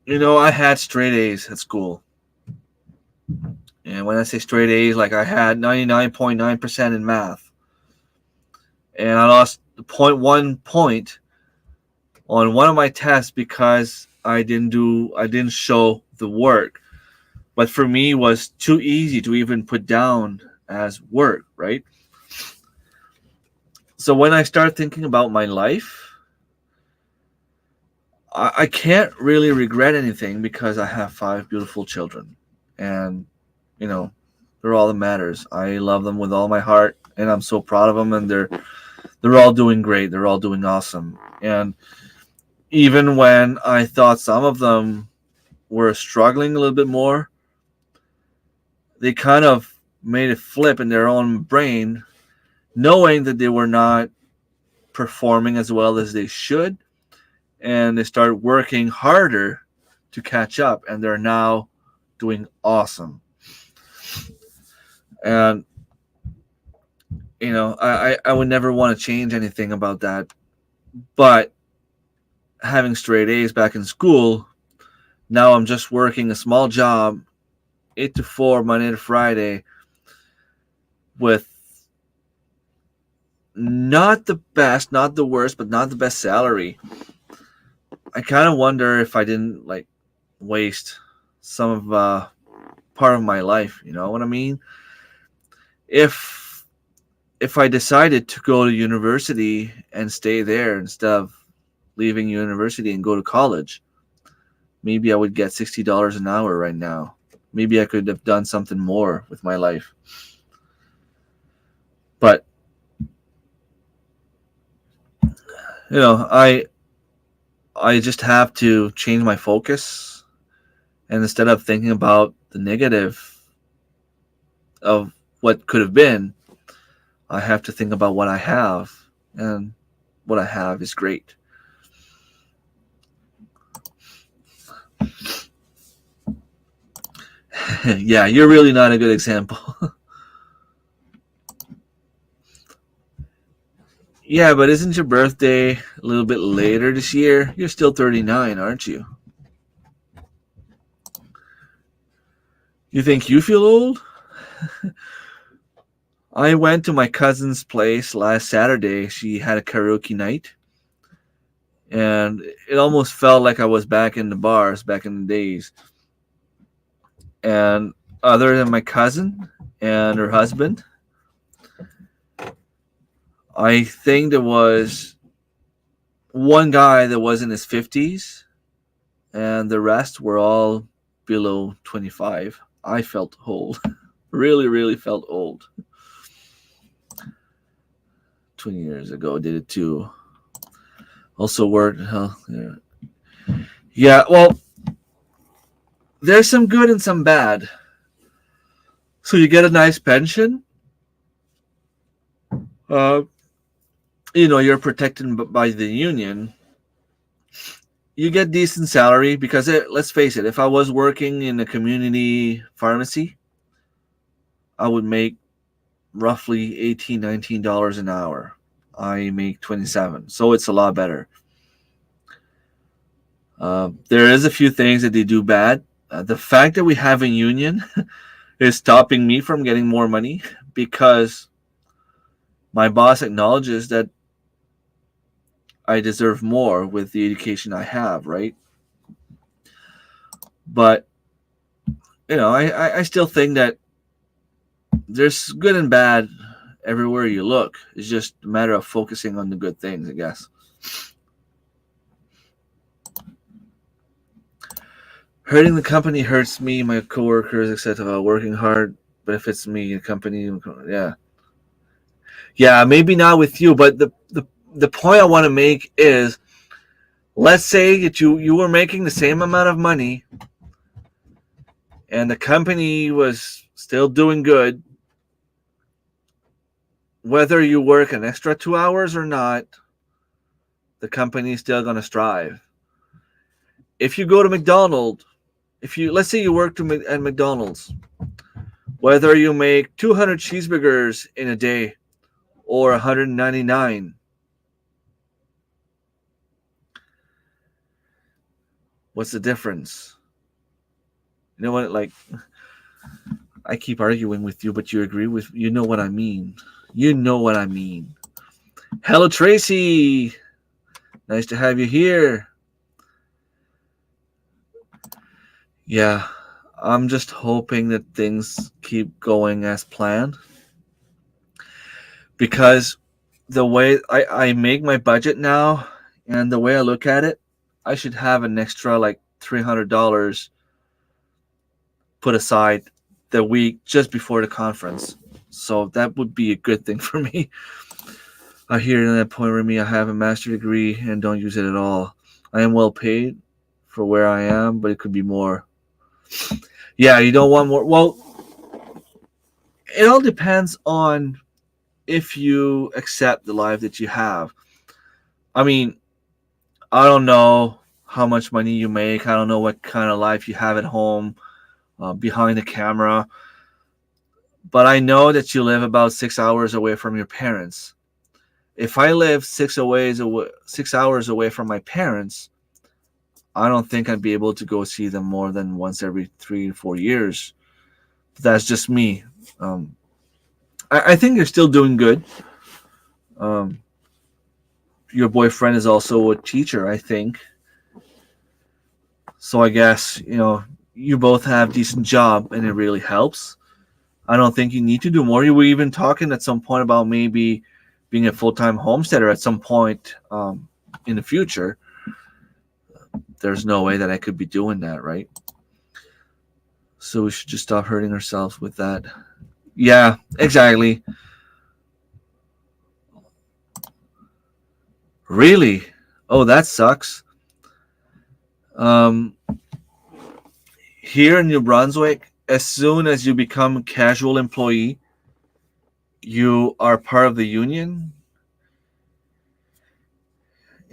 I had straight A's at school. And when I say straight A's, like I had 99.9% in math. And I lost 0.1 point on one of my tests because I didn't show the work. But for me, it was too easy to even put down as work, right? So when I start thinking about my life, I can't really regret anything because I have 5 beautiful children. And, they're all that matters. I love them with all my heart, and I'm so proud of them, and they're all doing great. They're all doing awesome. And even when I thought some of them were struggling a little bit more, they kind of made a flip in their own brain, knowing that they were not performing as well as they should, and they started working harder to catch up, and they're now doing awesome. And I would never want to change anything about that, but having straight A's back in school, now I'm just working a small job, 8 to 4, Monday to Friday, with not the best, not the worst, but not the best salary. I kind of wonder if I didn't waste some of part of my life. You know what I mean? If I decided to go to university and stay there instead of leaving university and go to college, maybe I would get $60 an hour right now. Maybe I could have done something more with my life. But I just have to change my focus And instead of thinking about the negative of what could have been, I have to think about what I have. And what I have is great. Yeah, you're really not a good example. Yeah, but isn't your birthday a little bit later this year? You're still 39, aren't you? You think you feel old? I went to my cousin's place last Saturday. She had a karaoke night. And it almost felt like I was back in the bars back in the days. And other than my cousin and her husband, I think there was one guy that was in his 50s, and the rest were all below 25. I felt old. Really, really felt old. 20 years ago, did it too. Also worked. Yeah, well, there's some good and some bad. So you get a nice pension. You're protected by the union. You get decent salary because let's face it, if I was working in a community pharmacy, I would make roughly $18, $19 an hour. I make 27, so it's a lot better. There is a few things that they do bad. The fact that we have a union is stopping me from getting more money because my boss acknowledges that I deserve more with the education I have, right? But, I still think that there's good and bad everywhere you look. It's just a matter of focusing on the good things, I guess. Hurting the company hurts me, my coworkers, etc. Working hard benefits me, the company. Yeah, maybe not with you, but the point I want to make is, let's say that you were making the same amount of money, and the company was still doing good. Whether you work an extra 2 hours or not, the company is still going to strive. If you go to McDonald's, let's say you work at McDonald's, whether you make 200 cheeseburgers in a day or 199, what's the difference? You know what? Like, I keep arguing with you, but you agree with. You know what I mean. You know what I mean. Hello, Tracy. Nice to have you here. Yeah, I'm just hoping that things keep going as planned. Because the way I make my budget now and the way I look at it, I should have an extra like $300 put aside the week just before the conference. So that would be a good thing for me. I hear in that point, Remy, I have a master's degree and don't use it at all. I am well paid for where I am, but it could be more. Yeah, you don't want more. Well, it all depends on if you accept the life that you have. I mean, I don't know how much money you make. I don't know what kind of life you have at home, behind the camera. But I know that you live about 6 hours away from your parents. If I live 6 hours away from my parents, I don't think I'd be able to go see them more than once every 3 to 4 years. But that's just me. I think you're still doing good. Your boyfriend is also a teacher, I think. So I guess, you both have decent job and it really helps. I don't think you need to do more. You were even talking at some point about maybe being a full-time homesteader at some point in the future. There's no way that I could be doing that, right? So we should just stop hurting ourselves with that. Yeah, exactly. Really? Oh, that sucks. here in New Brunswick, as soon as you become a casual employee, you are part of the union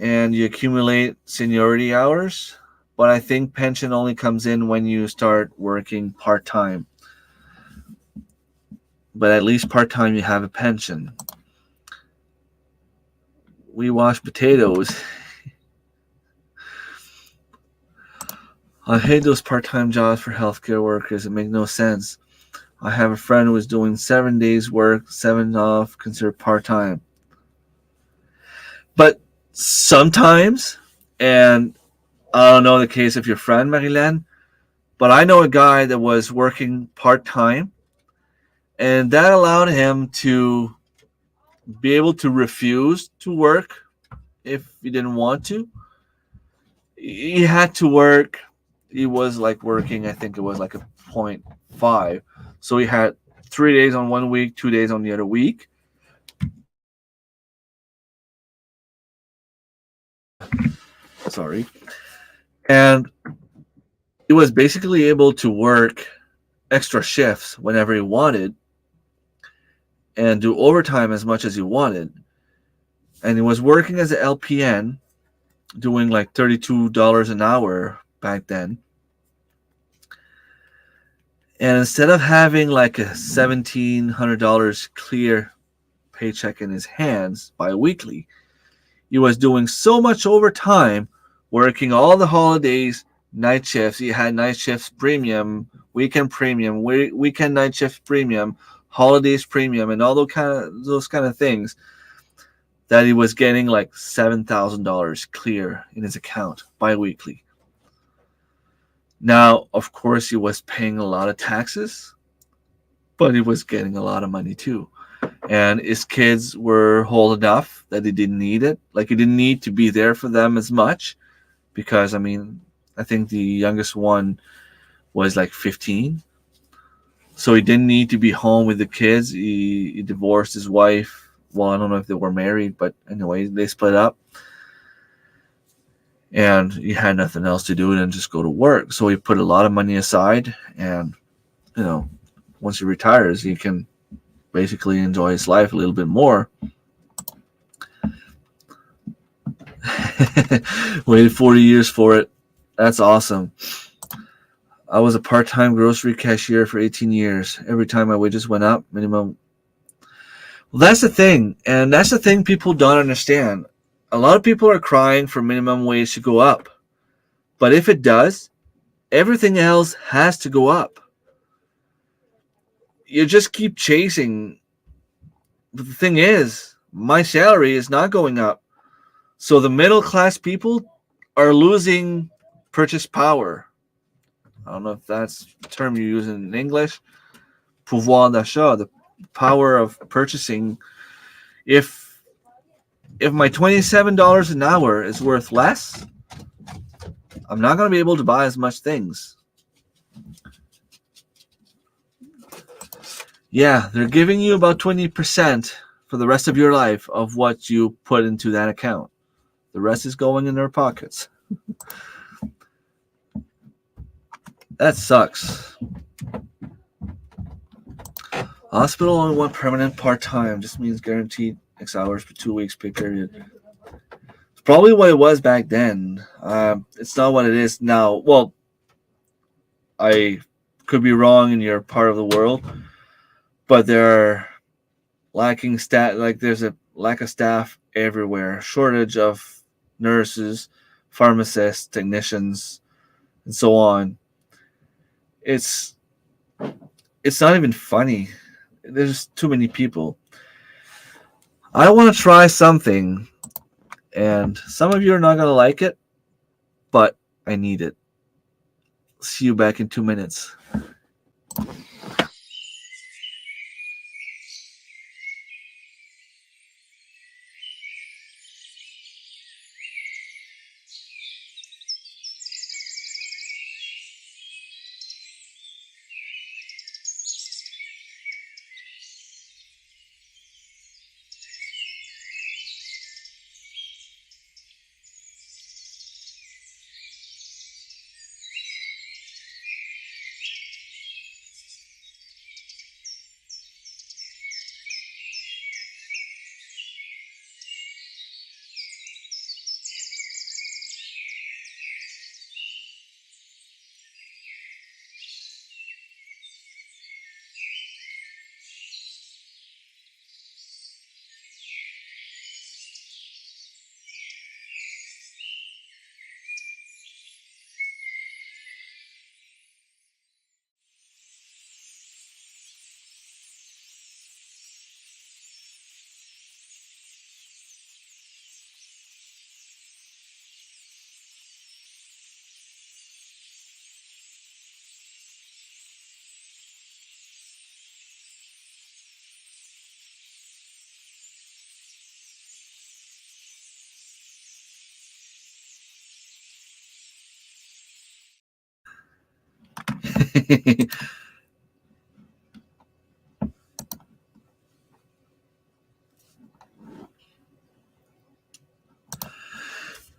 and you accumulate seniority hours. But I think pension only comes in when you start working part-time. But at least part-time you have a pension. We wash potatoes. I hate those part-time jobs for healthcare workers. It makes no sense. I have a friend who was doing 7 days work, 7 off, considered part-time. But sometimes, and I don't know the case of your friend, Marilyn, but I know a guy that was working part-time, and that allowed him to be able to refuse to work if he didn't want to. He had to work. He was like working, I think it was like a 0.5. So he had 3 days on one week, 2 days on the other week. Sorry. And he was basically able to work extra shifts whenever he wanted and do overtime as much as he wanted. And he was working as an LPN, doing like $32 an hour back then. And instead of having like a $1,700 clear paycheck in his hands bi-weekly, he was doing so much overtime, working all the holidays, night shifts. He had night shifts premium, weekend night shift premium, holidays premium, and all those kind of things, that he was getting like $7,000 clear in his account bi-weekly. Now, of course, he was paying a lot of taxes, but he was getting a lot of money too. And his kids were old enough that he didn't need it. Like, he didn't need to be there for them as much because, I mean, I think the youngest one was like 15. So he didn't need to be home with the kids. He divorced his wife. Well, I don't know if they were married, but anyway, they split up. And he had nothing else to do than just go to work. So he put a lot of money aside. And, you know, once he retires, he can basically enjoy his life a little bit more. Waited 40 years for it. That's awesome. I was a part-time grocery cashier for 18 years. Every time my wages went up, minimum. Well, that's the thing. And that's the thing people don't understand. A lot of people are crying for minimum wage to go up. But if it does, everything else has to go up. You just keep chasing. But the thing is, my salary is not going up. So the middle class people are losing purchase power. I don't know if that's the term you use in English. Pouvoir d'achat, the power of purchasing. If my $27 an hour is worth less, I'm not going to be able to buy as much things. Yeah, they're giving you about 20% for the rest of your life of what you put into that account. The rest is going in their pockets. That sucks. Hospital only want permanent part-time. Just means guaranteed X hours for 2 weeks pay period. It's probably what it was back then. It's not what it is now. Well, I could be wrong in your part of the world, but they're lacking staff. Like, there's a lack of staff everywhere. Shortage of nurses, pharmacists, technicians, and so on. It's not even funny. There's too many people. I want to try something, and some of you are not going to like it, but I need it. See you back in 2 minutes.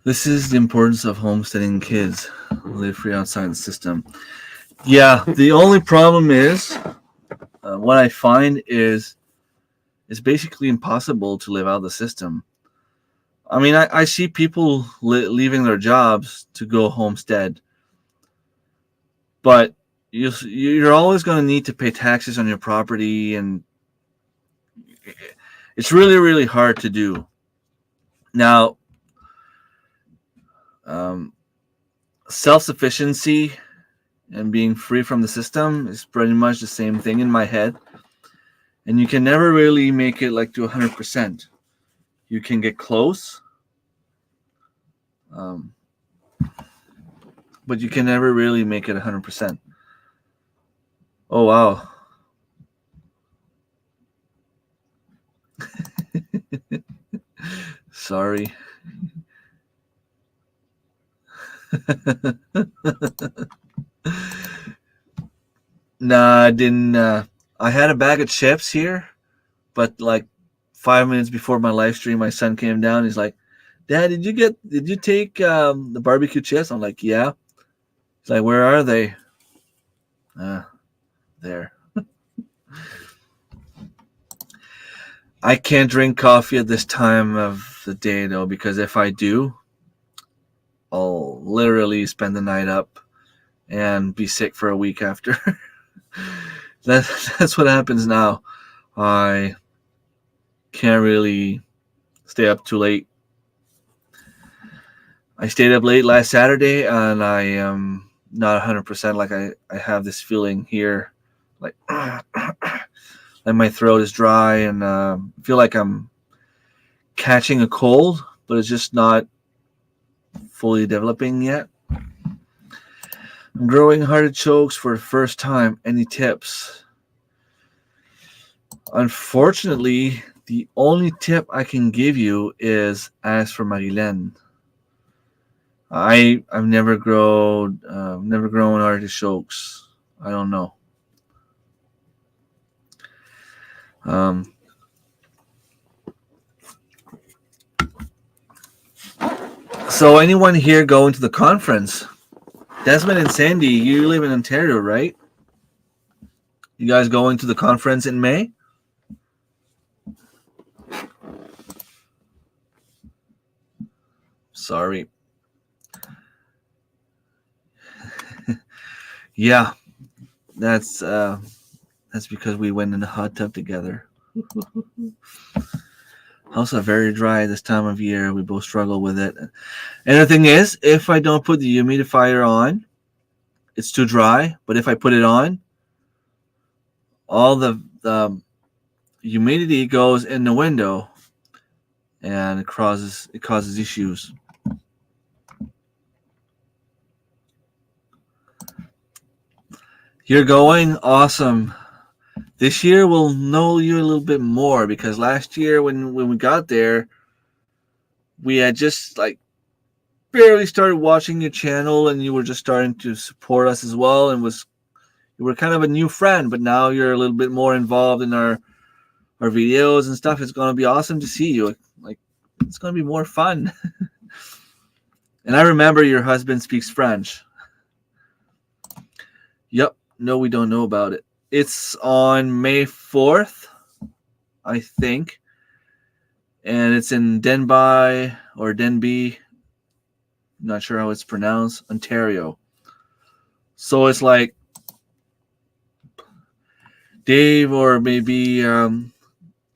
This is the importance of homesteading kids. Live free outside the system. Yeah, the only problem is what I find is it's basically impossible to live out the system. I mean, I see people leaving their jobs to go homestead, but you're always going to need to pay taxes on your property, and it's really, really hard to do. Now, self-sufficiency and being free from the system is pretty much the same thing in my head, and you can never really make it like to 100%. You can get close, but you can never really make it 100%. Oh, wow. Sorry. Nah, I didn't. I had a bag of chips here, but like 5 minutes before my live stream, my son came down. He's like, "Dad, did you take the barbecue chips?" I'm like, "Yeah." He's like, "Where are they?" There. I can't drink coffee at this time of the day though, because if I do, I'll literally spend the night up and be sick for a week after. That's what happens now. I can't really stay up too late. I stayed up late last Saturday, and I am not 100%. Like I have this feeling here, like and my throat is dry, and I feel like I'm catching a cold, but it's just not fully developing yet. I'm growing artichokes for the first time. Any tips? Unfortunately, the only tip I can give you is ask for Marilyn. I've never grown artichokes. I don't know. So anyone here going to the conference? Desmond and Sandy, you live in Ontario, right? You guys going to the conference in May? Sorry. Yeah, that's because we went in the hot tub together. Also very dry this time of year. We both struggle with it. And the thing is, if I don't put the humidifier on, it's too dry. But if I put it on, all the humidity goes in the window, and it causes issues. You're going? Awesome. This year we'll know you a little bit more, because last year when we got there, we had just like barely started watching your channel, and you were just starting to support us as well, and you were kind of a new friend, but now you're a little bit more involved in our videos and stuff. It's going to be awesome to see you. Like, it's going to be more fun. And I remember your husband speaks French. Yep. No, we don't know about it. It's on May 4th, I think. And it's in Denby or Denby. Not sure how it's pronounced. Ontario. So it's like Dave or maybe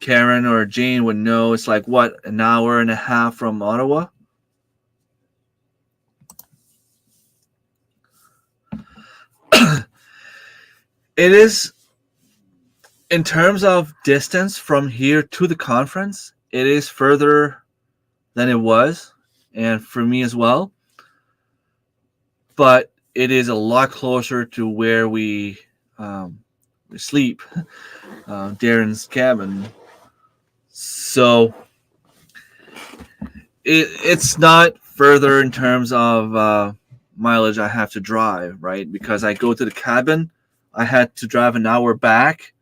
Karen or Jane would know. It's like, what, an hour and a half from Ottawa? It is, in terms of distance from here to the conference, it is further than it was, and for me as well. But it is a lot closer to where we sleep, Darren's cabin. So it's not further in terms of mileage I have to drive, right? Because I go to the cabin, I had to drive an hour back,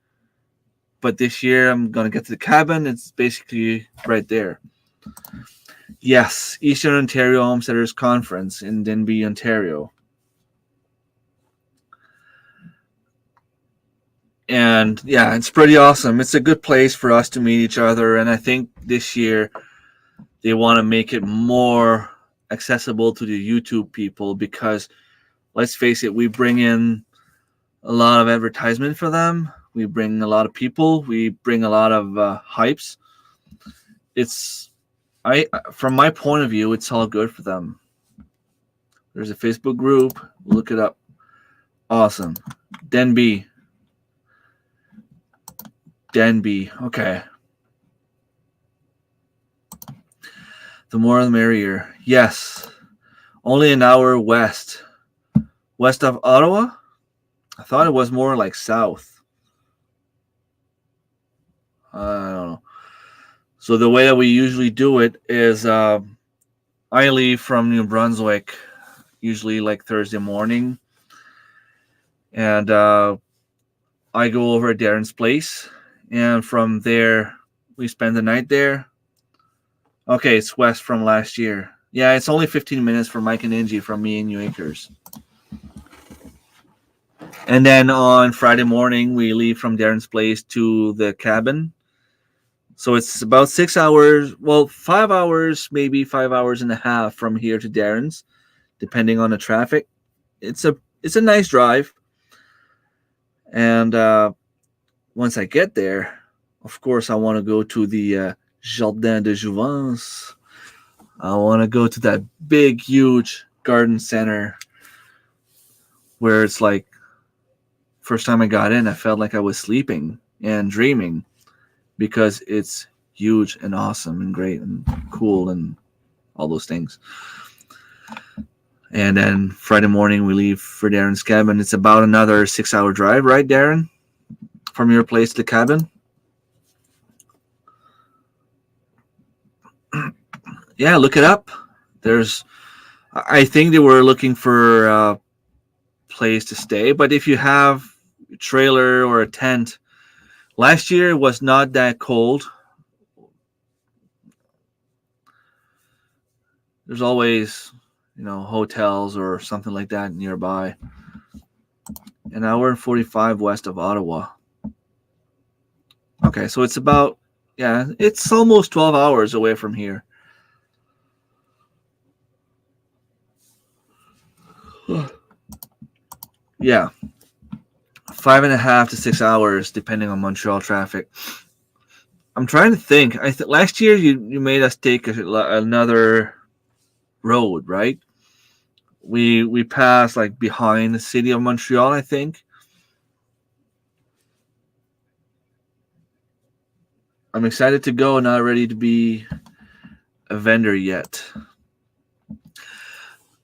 but this year I'm going to get to the cabin. It's basically right there. Yes, Eastern Ontario Homesteaders Conference in Denby, Ontario. And yeah, it's pretty awesome. It's a good place for us to meet each other. And I think this year they want to make it more accessible to the YouTube people because, let's face it, we bring in a lot of advertisement for them. We bring a lot of people. We bring a lot of hypes. From my point of view, it's all good for them. There's a Facebook group. Look it up. Awesome. Denby. Okay. The more the merrier. Yes. Only an hour west. West of Ottawa? I thought it was more like south. I don't know. So the way that we usually do it is I leave from New Brunswick usually like Thursday morning. And I go over at Darren's place. And from there, we spend the night there. Okay, it's west from last year. Yeah, it's only 15 minutes for Mike and Angie from me in New Acres. And then on Friday morning, we leave from Darren's place to the cabin. So it's about 6 hours, well, 5 hours, maybe 5 hours and a half from here to Darren's, depending on the traffic. It's a nice drive. And once I get there, of course, I want to go to the Jardin de Jouvence. I want to go to that big, huge garden center where it's like, first time I got in, I felt like I was sleeping and dreaming because it's huge and awesome and great and cool and all those things. And then Friday morning, we leave for Darren's cabin. It's about another 6-hour drive, right, Darren? From your place to the cabin? Yeah, look it up. I think they were looking for a place to stay, but if you have a trailer or a tent, last year it was not that cold. There's always, hotels or something like that nearby. An hour and 45 west of Ottawa. Okay, so it's about, it's almost 12 hours away from here. Yeah, 5.5 to 6 hours, depending on Montreal traffic. I'm trying to think. Last year you made us take another road, right? We passed like behind the city of Montreal, I think. I'm excited to go, not ready to be a vendor yet.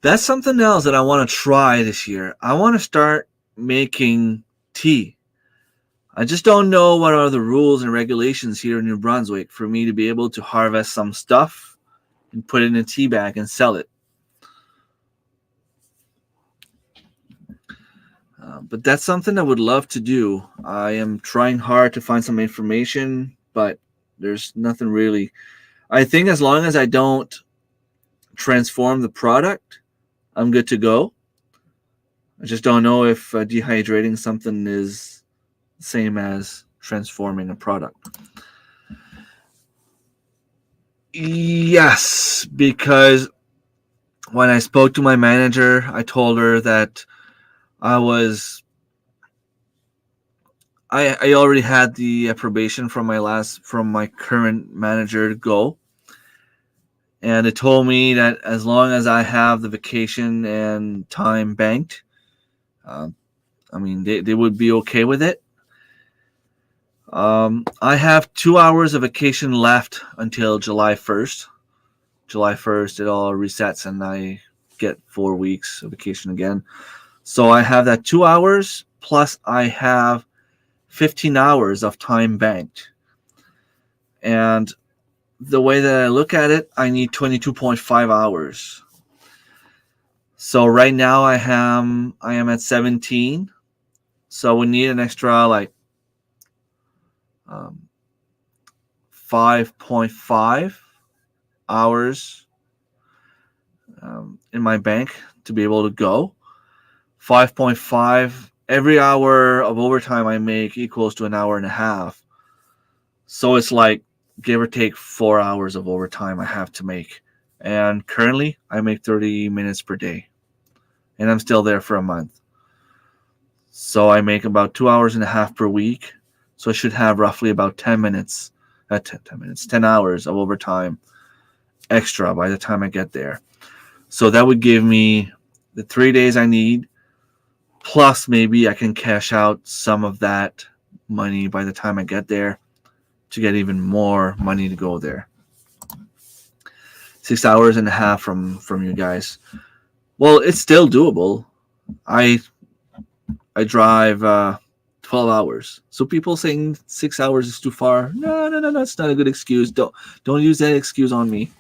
That's something else that I want to try this year. I want to start making tea. I just don't know what are the rules and regulations here in New Brunswick for me to be able to harvest some stuff and put it in a tea bag and sell it. But that's something I would love to do. I am trying hard to find some information, but there's nothing really. I think as long as I don't transform the product, I'm good to go. I just don't know if dehydrating something is the same as transforming a product. Yes, because when I spoke to my manager, I told her that I already had the approbation from my current manager to go. And it told me that as long as I have the vacation and time banked, they would be okay with it. I have 2 hours of vacation left until July 1st. July 1st, it all resets and I get 4 weeks of vacation again. So I have that 2 hours, plus I have 15 hours of time banked. And the way that I look at it, I need 22.5 hours. So right now I am at 17. So we need an extra like 5.5 hours in my bank to be able to go. 5.5, every hour of overtime I make equals to an hour and a half. So it's like give or take 4 hours of overtime I have to make. And currently I make 30 minutes per day. And I'm still there for a month. So I make about 2 hours and a half per week. So I should have roughly about 10 minutes, 10 hours of overtime extra by the time I get there. So that would give me the 3 days I need, plus maybe I can cash out some of that money by the time I get there to get even more money to go there. 6 hours and a half from you guys. Well, it's still doable. I drive 12 hours. So people saying 6 hours is too far. No, it's not a good excuse. Don't use that excuse on me.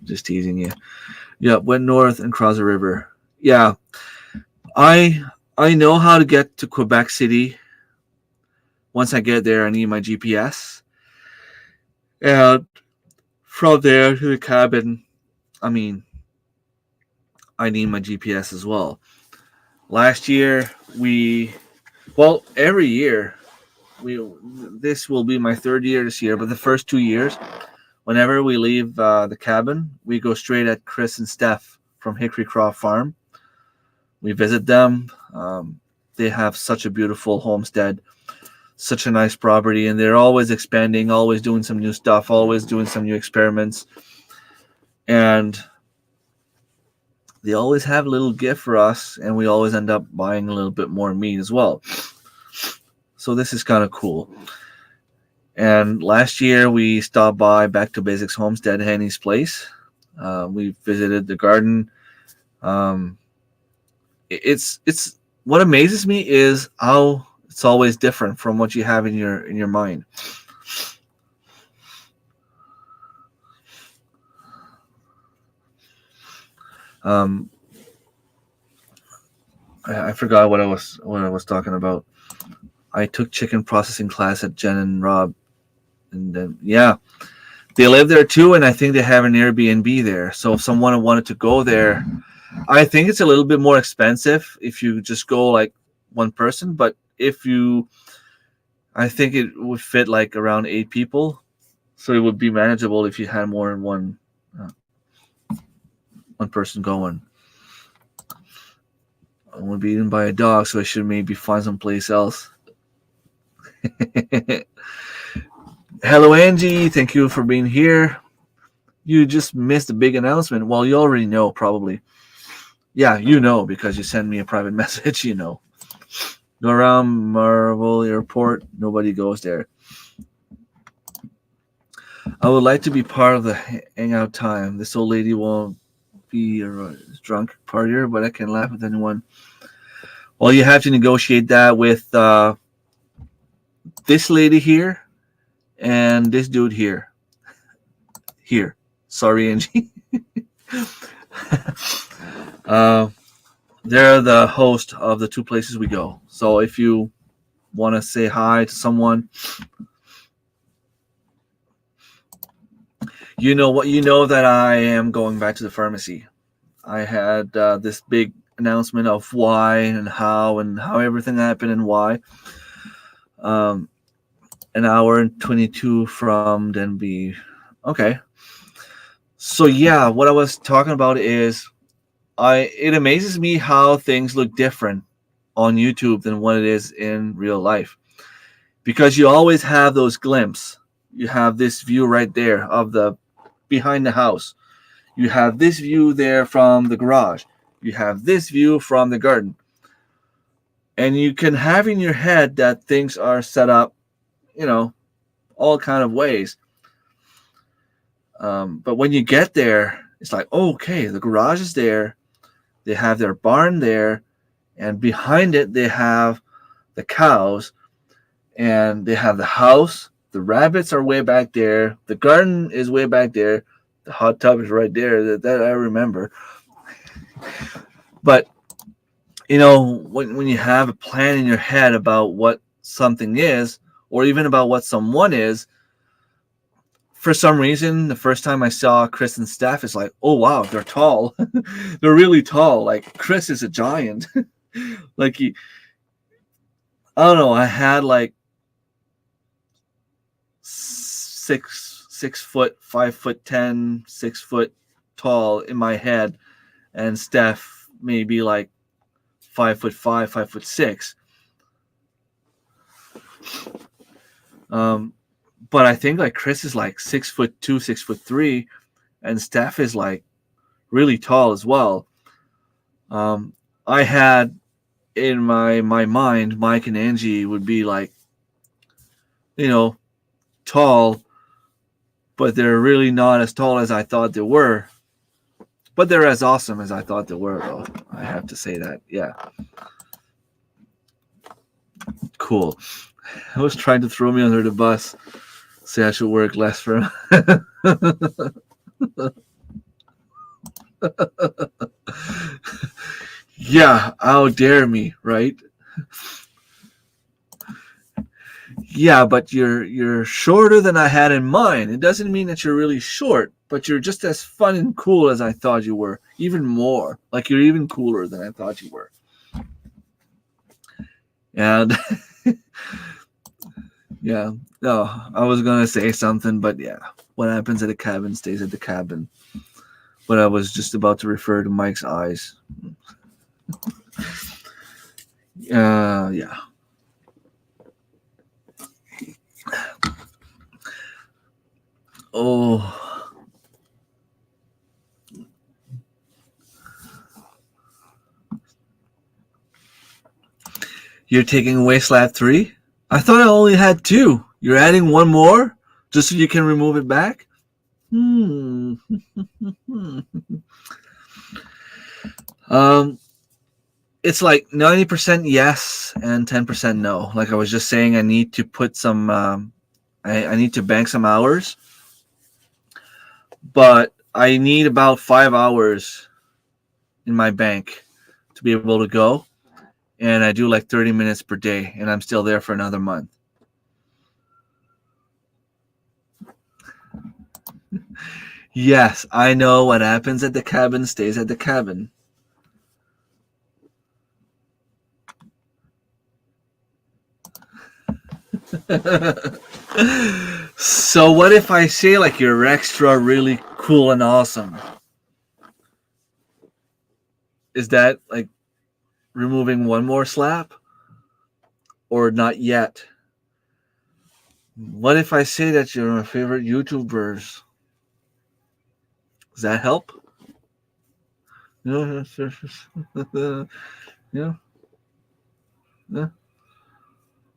Just teasing you. Yeah, went north and cross the river. Yeah, I know how to get to Quebec City. Once I get there, I need my GPS. And from there to the cabin, I mean, I need my GPS as well. Last year, every year, this will be my third year this year, but the first 2 years, whenever we leave the cabin, we go straight at Chris and Steph from Hickory Croft Farm. We visit them. They have such a beautiful homestead, such a nice property, and they're always expanding, always doing some new stuff, always doing some new experiments. And they always have a little gift for us, and we always end up buying a little bit more meat as well. So this is kind of cool. And last year we stopped by Back to Basics Homestead, Henny's place. We visited the garden. It's what amazes me is how it's always different from what you have in your mind. I forgot what I was talking about. I took chicken processing class at Jen and Rob, and then they live there too, and I think they have an Airbnb there. So if someone wanted to go there, I think it's a little bit more expensive if you just go like one person, but I think it would fit like around 8 people, so it would be manageable if you had more than one person going. I want to be eaten by a dog, so I should maybe find someplace else. Hello, Angie. Thank you for being here. You just missed a big announcement. Well, you already know, probably. Yeah, you know, because you sent me a private message, you know. Go around Marvel Airport. Nobody goes there. I would like to be part of the hangout time. This old lady won't be a drunk partier, but I can laugh with anyone. Well, you have to negotiate that with this lady here and this dude here. Here. Sorry, Angie. They're the host of the 2 places we go. So if you want to say hi to someone, you know that I am going back to the pharmacy. I had this big announcement of why and how everything happened and why. An hour and 22 from Denby. Okay. So yeah, what I was talking about is it amazes me how things look different on YouTube than what it is in real life. Because you always have those glimpses. You have this view right there of the behind the house. You have this view there from the garage. You have this view from the garden. And you can have in your head that things are set up, all kind of ways. But when you get there, it's like, okay, the garage is there. They have their barn there. And behind it, they have the cows. And they have the house. The rabbits are way back there. The garden is way back there. The hot tub is right there. That I remember. But you know, when you have a plan in your head about what something is, or even about what someone is, for some reason, the first time I saw Chris and Steph, it's like, oh wow, they're tall. They're really tall. Like Chris is a giant. Like I don't know. I had like 6 foot, 5'10", 6 foot tall in my head, and Steph maybe like 5'5", 5'6". But I think like Chris is like 6'2", 6'3", and Steph is like really tall as well. I had in my mind Mike and Angie would be like, you know, tall, but they're really not as tall as I thought they were. But they're as awesome as I thought they were, though. I have to say that. Yeah. Cool. I was trying to throw me under the bus. Say I should work less for him. Yeah, how dare me, right? Yeah, but you're shorter than I had in mind. It doesn't mean that you're really short, but you're just as fun and cool as I thought you were. Even more. Like you're even cooler than I thought you were. And yeah, no, I was gonna say something, but yeah, what happens at the cabin stays at the cabin. But I was just about to refer to Mike's eyes. Yeah. Oh, you're taking away slab 3? I thought I only had 2. You're adding one more just so you can remove it back? Um, it's like 90% yes and 10% no. Like I was just saying, I need to put some. I need to bank some hours, but I need about 5 hours in my bank to be able to go, and I do like 30 minutes per day, and I'm still there for another month. Yes, I know what happens at the cabin stays at the cabin. So what if I say like you're extra really cool and awesome? Is that like removing one more slap? Or not yet? What if I say that you're my favorite YouTubers? Does that help? Yeah, yeah, yeah,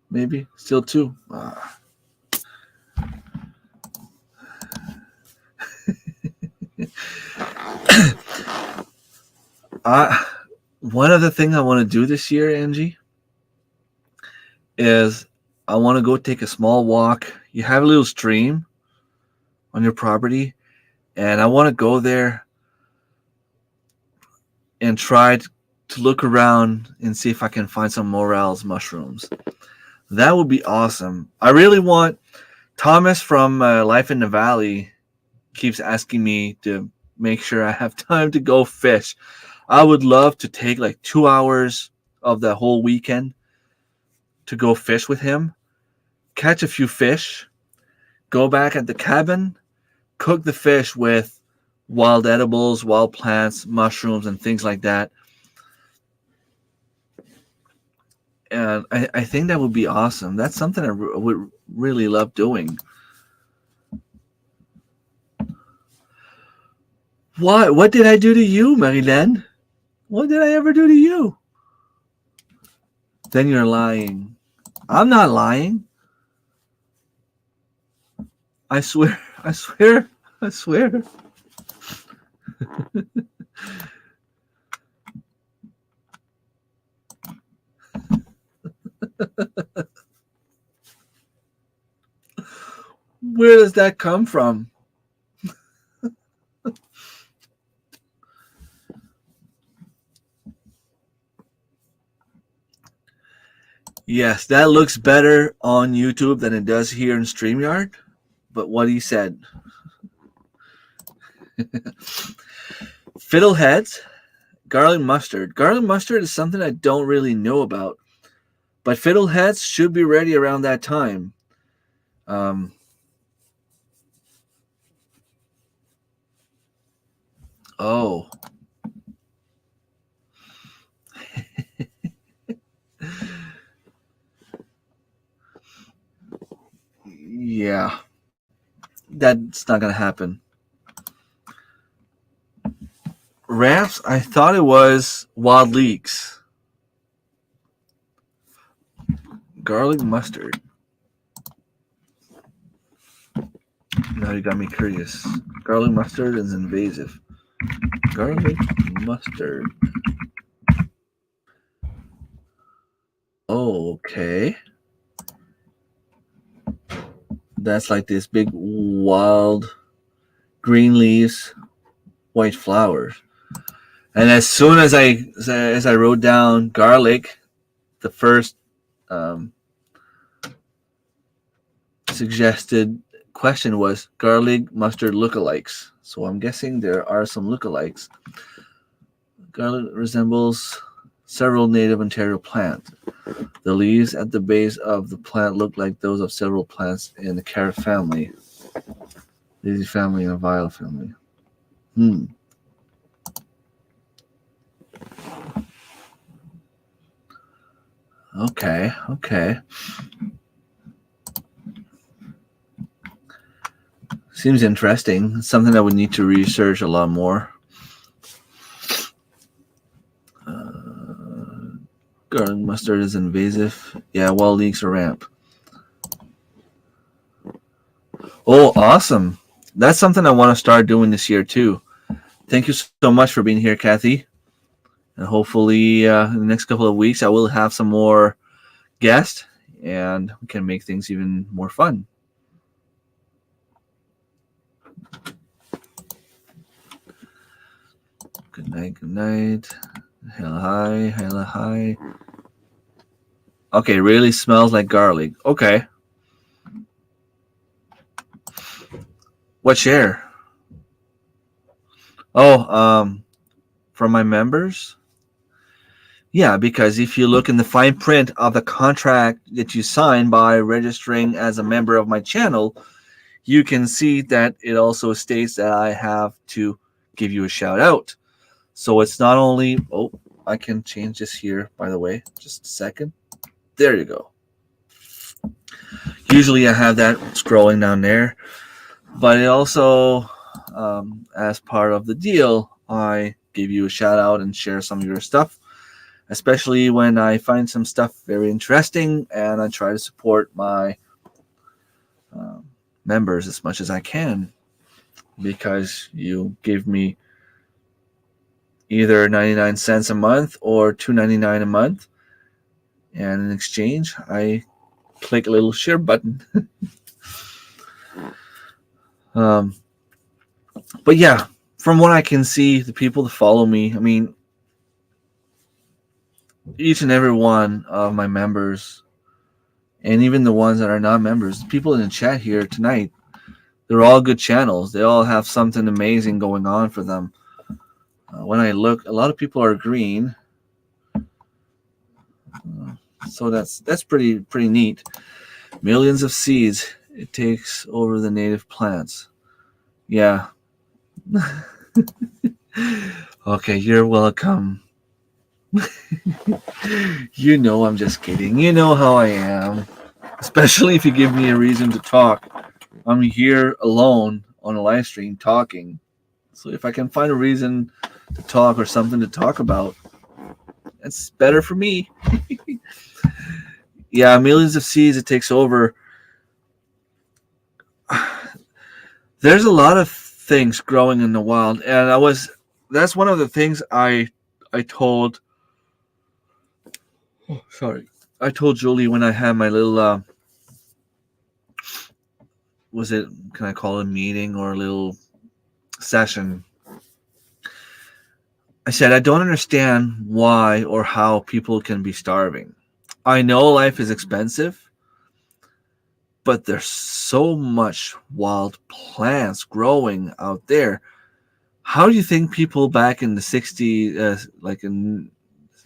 maybe still 2. One other thing I want to do this year, Angie, is I want to go take a small walk. You have a little stream on your property, and I want to go there and try to look around and see if I can find some morels mushrooms. That would be awesome. I really want. Thomas from Life in the Valley keeps asking me to make sure I have time to go fish. I would love to take like 2 hours of the whole weekend to go fish with him, catch a few fish, go back at the cabin, cook the fish with wild edibles, wild plants, mushrooms, and things like that. And I think that would be awesome. That's something I would really love doing. What did I do to you, Marilyn? What did I ever do to you? Then you're lying. I'm not lying. I swear. I swear. I swear. Where does that come from? Yes, that looks better on YouTube than it does here in StreamYard. But what he said. Fiddleheads, garlic mustard. Garlic mustard is something I don't really know about. But fiddleheads should be ready around that time. Um, oh. Yeah. That's not going to happen. Ramps, I thought it was wild leeks. Garlic mustard. Now you got me curious. Garlic mustard is invasive. Garlic mustard. Oh, okay. That's like this big wild green leaves, white flowers. And as soon as I wrote down garlic, the first suggested question was garlic mustard lookalikes. So I'm guessing there are some lookalikes. Garlic resembles several native Ontario plants. The leaves at the base of the plant look like those of several plants in the carrot family, daisy family, and violet family. Okay. Seems interesting. It's something I would need to research a lot more. Garlic mustard is invasive. Yeah, wild leeks are ramp. Oh, awesome. That's something I want to start doing this year too. Thank you so much for being here, Kathy. And hopefully in the next couple of weeks, I will have some more guests and we can make things even more fun. Good night. Hello, hi. Okay, really smells like garlic. Okay. What share? Oh, for my members? Yeah, because if you look in the fine print of the contract that you sign by registering as a member of my channel, you can see that it also states that I have to give you a shout out. So it's not only, oh, I can change this here, by the way, just a second. There you go. Usually I have that scrolling down there, but it also, as part of the deal, I give you a shout out and share some of your stuff, especially when I find some stuff very interesting and I try to support my members as much as I can because you give me either 99 cents a month or $2.99 a month, and in exchange I click a little share button. But yeah, from what I can see, the people that follow me, I mean, each and every one of my members, and even the ones that are not members, people in the chat here tonight, they're all good channels. They all have something amazing going on for them. When I look, a lot of people are green, so that's pretty neat. Millions of seeds. It takes over the native plants. Yeah. Okay, you're welcome. You know I'm just kidding. You know how I am. Especially if you give me a reason to talk. I'm here alone on a live stream talking. So if I can find a reason to talk or something to talk about, that's better for me. Yeah, millions of seeds it takes over. There's a lot of things growing in the wild, and that's one of the things I told Julie when I had my little can I call it a meeting or a little session? I said I don't understand why or how people can be starving. I know life is expensive, but there's so much wild plants growing out there. How do you think people back in the 60s, like in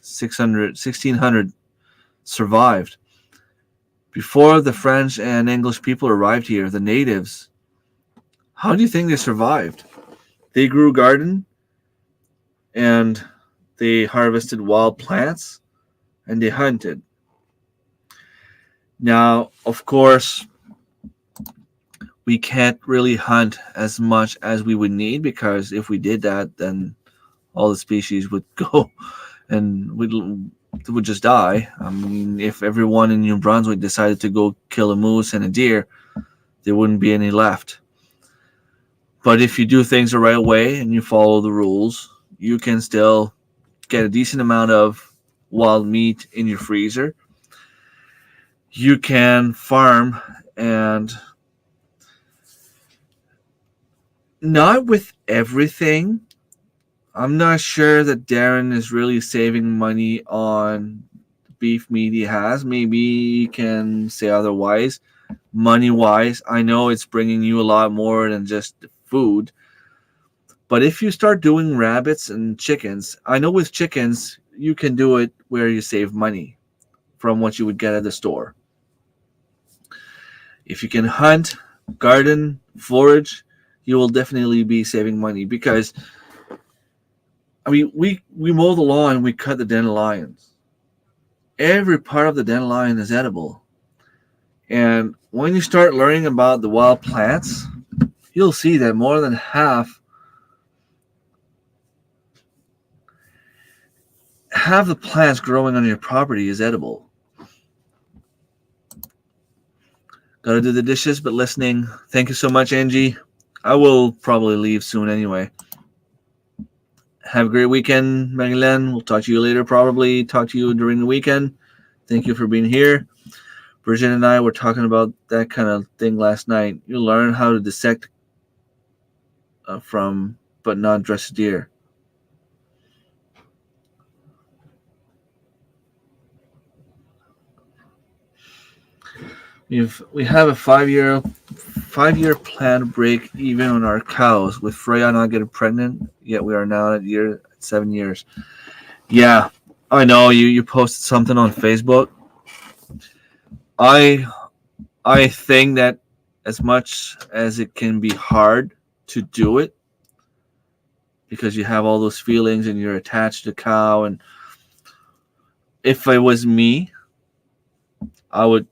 600, 1600, survived? Before the French and English people arrived here, the natives, how do you think they survived? They grew garden and they harvested wild plants and they hunted. Now, of course, we can't really hunt as much as we would need because if we did that, then all the species would go and would just die. I mean, if everyone in New Brunswick decided to go kill a moose and a deer, there wouldn't be any left. But if you do things the right way and you follow the rules, you can still get a decent amount of wild meat in your freezer. You can farm and not with everything. I'm not sure that Darren is really saving money on beef meat he has. Maybe he can say otherwise. Money wise, I know it's bringing you a lot more than just food. But if you start doing rabbits and chickens, I know with chickens, you can do it where you save money from what you would get at the store. If you can hunt, garden, forage, you will definitely be saving money because I mean we mow the lawn and we cut the dandelions. Every part of the dandelion is edible. And when you start learning about the wild plants, you'll see that more than half the plants growing on your property is edible. Gotta do the dishes, but listening. Thank you so much, Angie. I will probably leave soon anyway. Have a great weekend, Marilyn. We'll talk to you later, probably. Talk to you during the weekend. Thank you for being here. Bridget and I were talking about that kind of thing last night. You learn how to dissect from but not dress a deer. We have a 5-year plan to break even on our cows. With Freya not getting pregnant, yet we are now at 7 years. Yeah, I know you posted something on Facebook. I think that as much as it can be hard to do it because you have all those feelings and you're attached to the cow, and if it was me, I would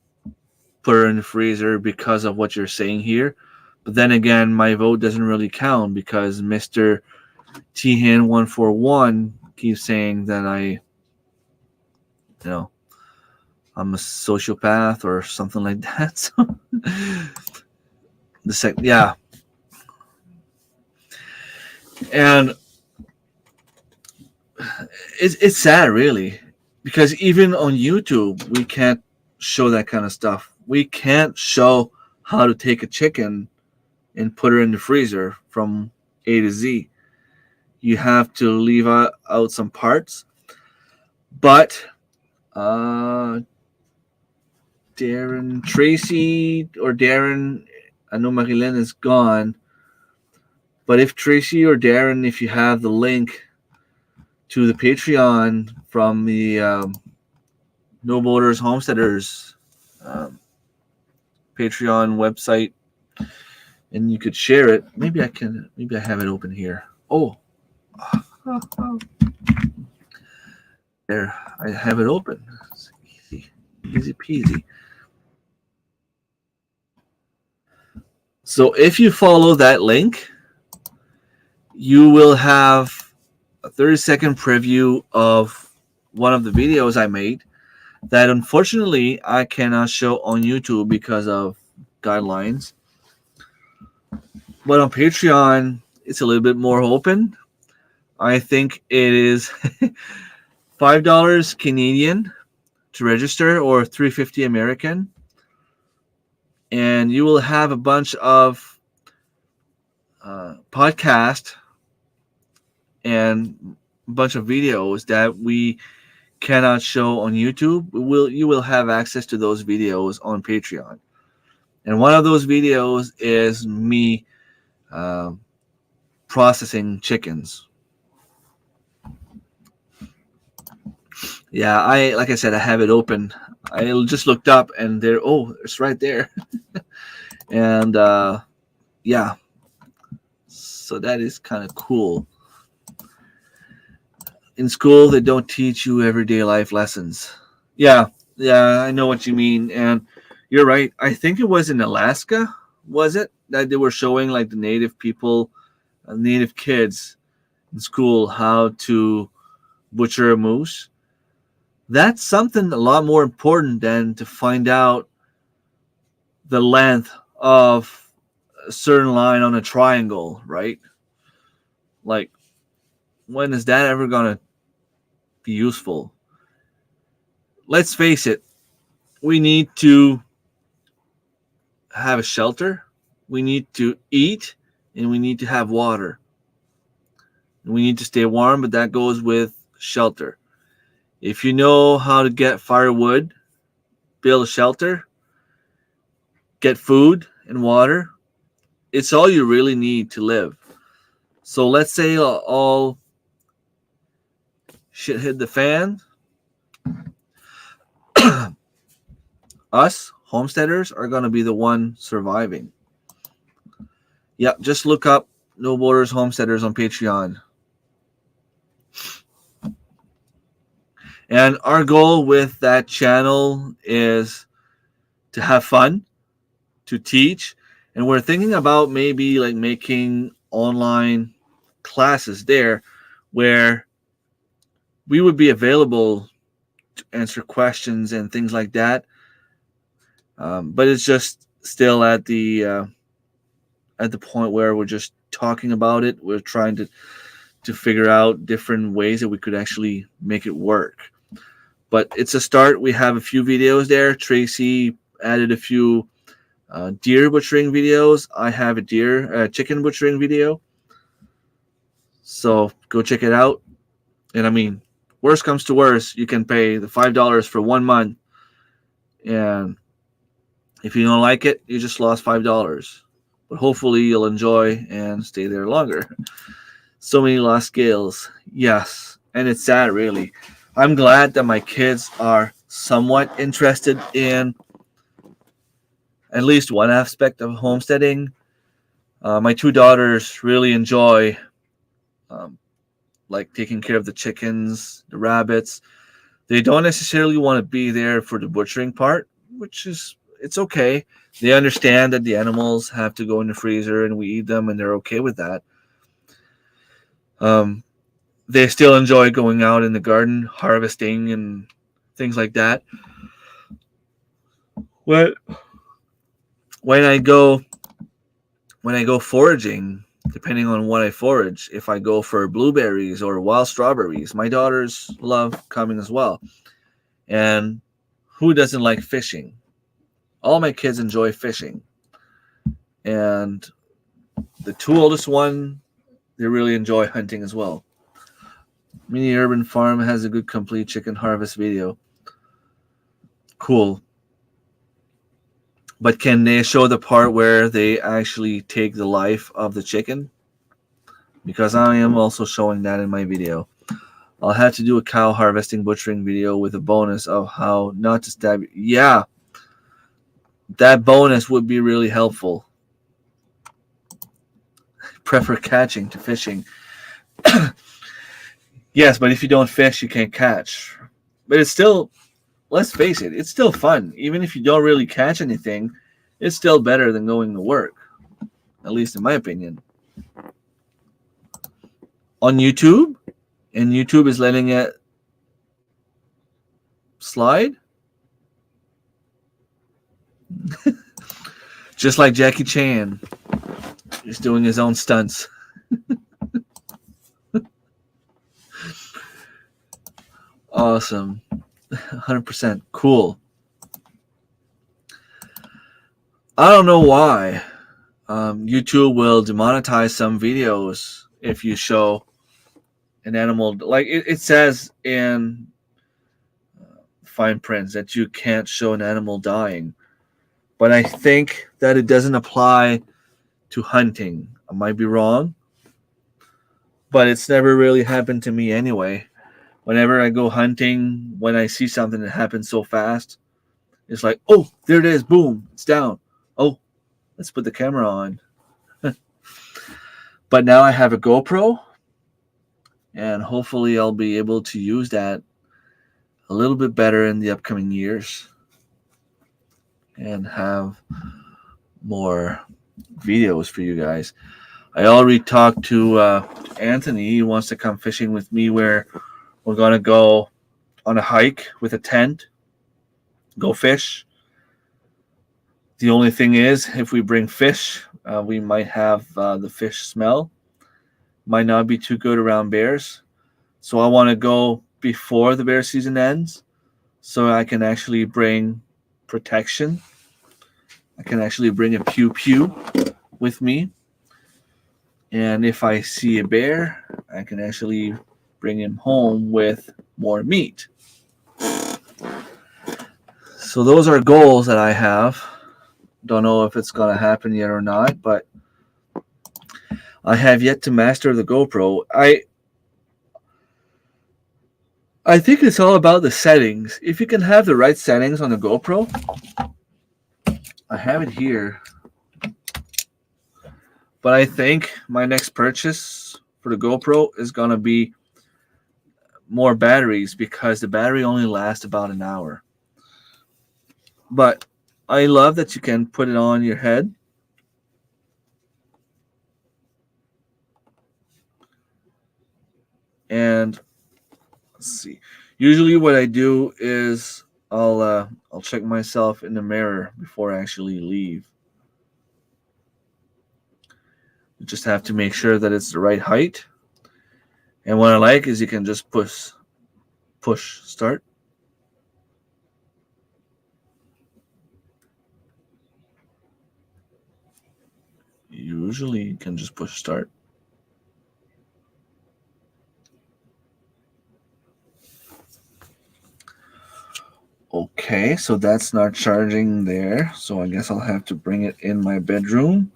put her in the freezer because of what you're saying here. But then again, my vote doesn't really count because Mr. Thin141 keeps saying that I'm a sociopath or something like that. So yeah. And it's sad, really, because even on YouTube, we can't show that kind of stuff. We can't show how to take a chicken and put her in the freezer from A to Z. You have to leave out some parts. But Darren, Tracy, or Darren, I know Marilyn is gone. But if Tracy or Darren, if you have the link to the Patreon from the No Borders Homesteaders Patreon website, and you could share it. Maybe I have it open here. Oh, there, I have it open. It's easy peasy. So if you follow that link, you will have a 30-second preview of one of the videos I made that unfortunately I cannot show on YouTube because of guidelines. But on Patreon, it's a little bit more open. I think it is $5 Canadian to register or $3.50 American. And you will have a bunch of podcasts and a bunch of videos that we cannot show on YouTube, you will have access to those videos on Patreon. And one of those videos is me processing chickens. Yeah, like I said, I have it open. I just looked up and there. Oh, it's right there. And yeah, so that is kind of cool. In school, they don't teach you everyday life lessons. Yeah, I know what you mean, and you're right. I think it was in Alaska, was it, that they were showing like the native people, native kids in school how to butcher a moose. That's something a lot more important than to find out the length of a certain line on a triangle, right? Like, when is that ever gonna be useful? Let's face it, we need to have a shelter, we need to eat, and we need to have water. We need to stay warm, but that goes with shelter. If you know how to get firewood, build a shelter, get food and water, it's all you really need to live. So let's say all shit hit the fan. Us homesteaders are going to be the one surviving. Yep, just look up No Borders Homesteaders on Patreon. And our goal with that channel is to have fun, to teach, and we're thinking about maybe like making online classes there where we would be available to answer questions and things like that. But it's just still at the point where we're just talking about it. We're trying to figure out different ways that we could actually make it work. But it's a start. We have a few videos there. Tracy added a few deer butchering videos. I have a chicken butchering video. So go check it out. And I mean, worst comes to worst, you can pay the $5 for 1 month. And if you don't like it, you just lost $5. But hopefully you'll enjoy and stay there longer. So many lost scales. Yes. And it's sad, really. I'm glad that my kids are somewhat interested in at least one aspect of homesteading. My 2 daughters really enjoy like taking care of the chickens, the rabbits. They don't necessarily want to be there for the butchering part, which is, it's okay. They understand that the animals have to go in the freezer and we eat them, and they're okay with that. They still enjoy going out in the garden, harvesting and things like that. When I go foraging, depending on what I forage, if I go for blueberries or wild strawberries, my daughters love coming as well. And who doesn't like fishing? All my kids enjoy fishing. And the 2 oldest one, they really enjoy hunting as well. Mini Urban Farm has a good complete chicken harvest video. Cool. But can they show the part where they actually take the life of the chicken? Because I am also showing that in my video. I'll have to do a cow harvesting butchering video with a bonus of how not to stab. Yeah, that bonus would be really helpful. Prefer catching to fishing. Yes, but if you don't fish, you can't catch. But it's still, let's face it, it's still fun. Even if you don't really catch anything, it's still better than going to work. At least in my opinion. On YouTube, and YouTube is letting it slide. Just like Jackie Chan. He's doing his own stunts. Awesome. 100% cool. I don't know why YouTube will demonetize some videos if you show an animal. Like it says in fine prints that you can't show an animal dying. But I think that it doesn't apply to hunting. I might be wrong, but it's never really happened to me anyway. Whenever I go hunting, when I see something that happens so fast, it's like, oh, there it is, boom, it's down. Oh, let's put the camera on. But now I have a GoPro, and hopefully I'll be able to use that a little bit better in the upcoming years and have more videos for you guys. I already talked to Anthony. He wants to come fishing with me, where we're going to go on a hike with a tent, go fish. The only thing is, if we bring fish, we might have the fish smell. Might not be too good around bears. So I want to go before the bear season ends, so I can actually bring protection. I can actually bring a pew-pew with me. And if I see a bear, I can actually bring him home with more meat. So those are goals that I have. Don't know if it's going to happen yet or not, but I have yet to master the GoPro. I think it's all about the settings. If you can have the right settings on the GoPro, I have it here. But I think my next purchase for the GoPro is going to be more batteries, because the battery only lasts about an hour. But I love that you can put it on your head. And let's see. Usually what I do is I'll check myself in the mirror before I actually leave. You just have to make sure that it's the right height. And what I like is you can just push start. Usually you can just push start. Okay, so that's not charging there. So I guess I'll have to bring it in my bedroom.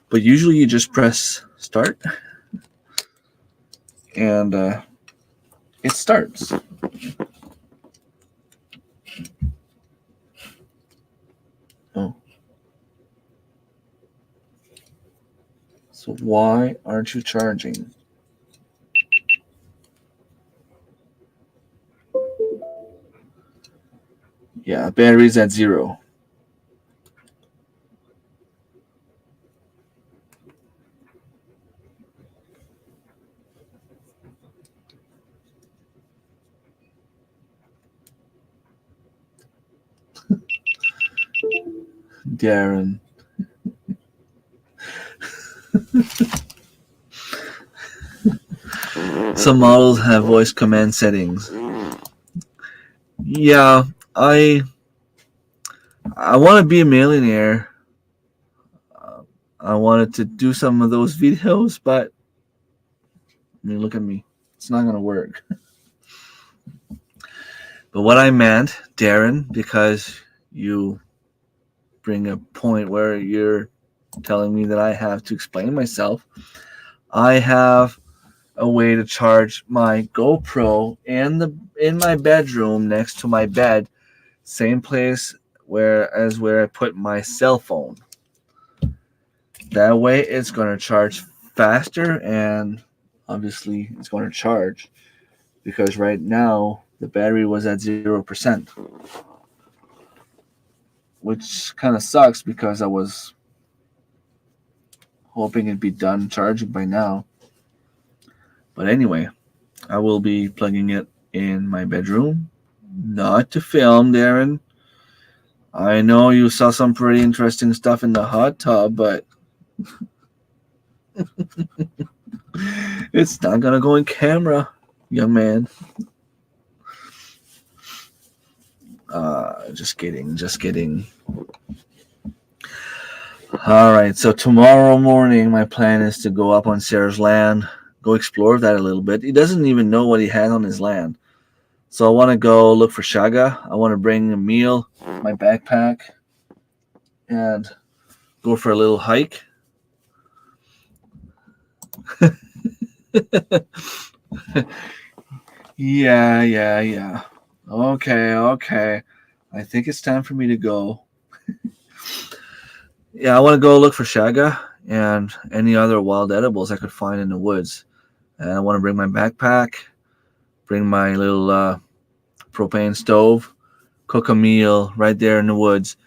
But usually you just press start. And it starts. Oh. So why aren't you charging? Yeah, battery's at 0. Darren. Some models have voice command settings. Yeah, I want to be a millionaire. I wanted to do some of those videos, but I mean, look at me. It's not going to work. But what I meant, Darren, because you bring a point where you're telling me that I have to explain myself, I have a way to charge my GoPro in my bedroom next to my bed, same place where I put my cell phone. That way it's going to charge faster, and obviously it's going to charge, because right now the battery was at 0%, which kind of sucks because I was hoping it'd be done charging by now. But anyway, I will be plugging it in my bedroom, not to film, Darren. I know you saw some pretty interesting stuff in the hot tub, but it's not gonna go in camera, young man. Just kidding. All right, so tomorrow morning, my plan is to go up on Sarah's land, go explore that a little bit. He doesn't even know what he has on his land. So I want to go look for shaga. I want to bring a meal, my backpack, and go for a little hike. Yeah. Okay. I think it's time for me to go. Yeah, I want to go look for shaga and any other wild edibles I could find in the woods. And I want to bring my backpack, bring my little propane stove, cook a meal right there in the woods.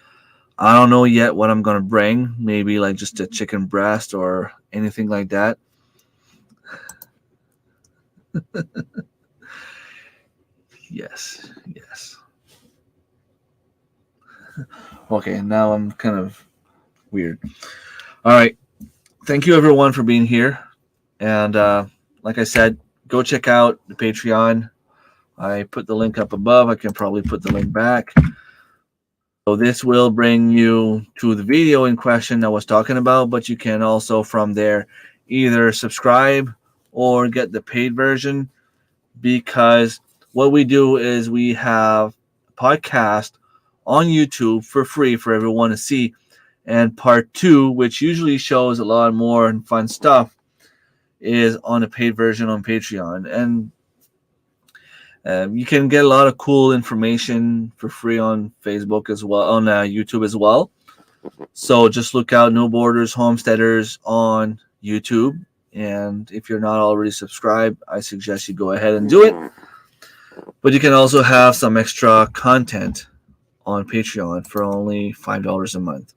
I don't know yet what I'm gonna bring. Maybe like just a chicken breast or anything like that. Yes. Okay, now I'm kind of weird. All right. Thank you everyone for being here. And like I said, go check out the Patreon. I put the link up above. I can probably put the link back. So this will bring you to the video in question I was talking about, but you can also from there either subscribe or get the paid version, because what we do is we have a podcast on YouTube for free for everyone to see, and part 2, which usually shows a lot more and fun stuff, is on a paid version on Patreon. And you can get a lot of cool information for free on Facebook as well, on YouTube as well. So just look out No Borders Homesteaders on YouTube. And if you're not already subscribed, I suggest you go ahead and do it. But you can also have some extra content on Patreon for only $5 a month.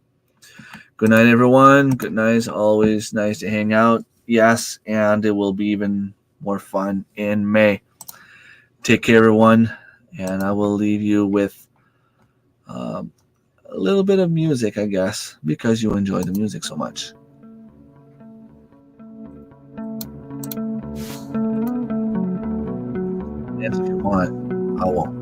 Good night, everyone. Good night. It's always nice to hang out. Yes, and it will be even more fun in May. Take care, everyone. And I will leave you with a little bit of music, I guess, because you enjoy the music so much. And if you want, I won't.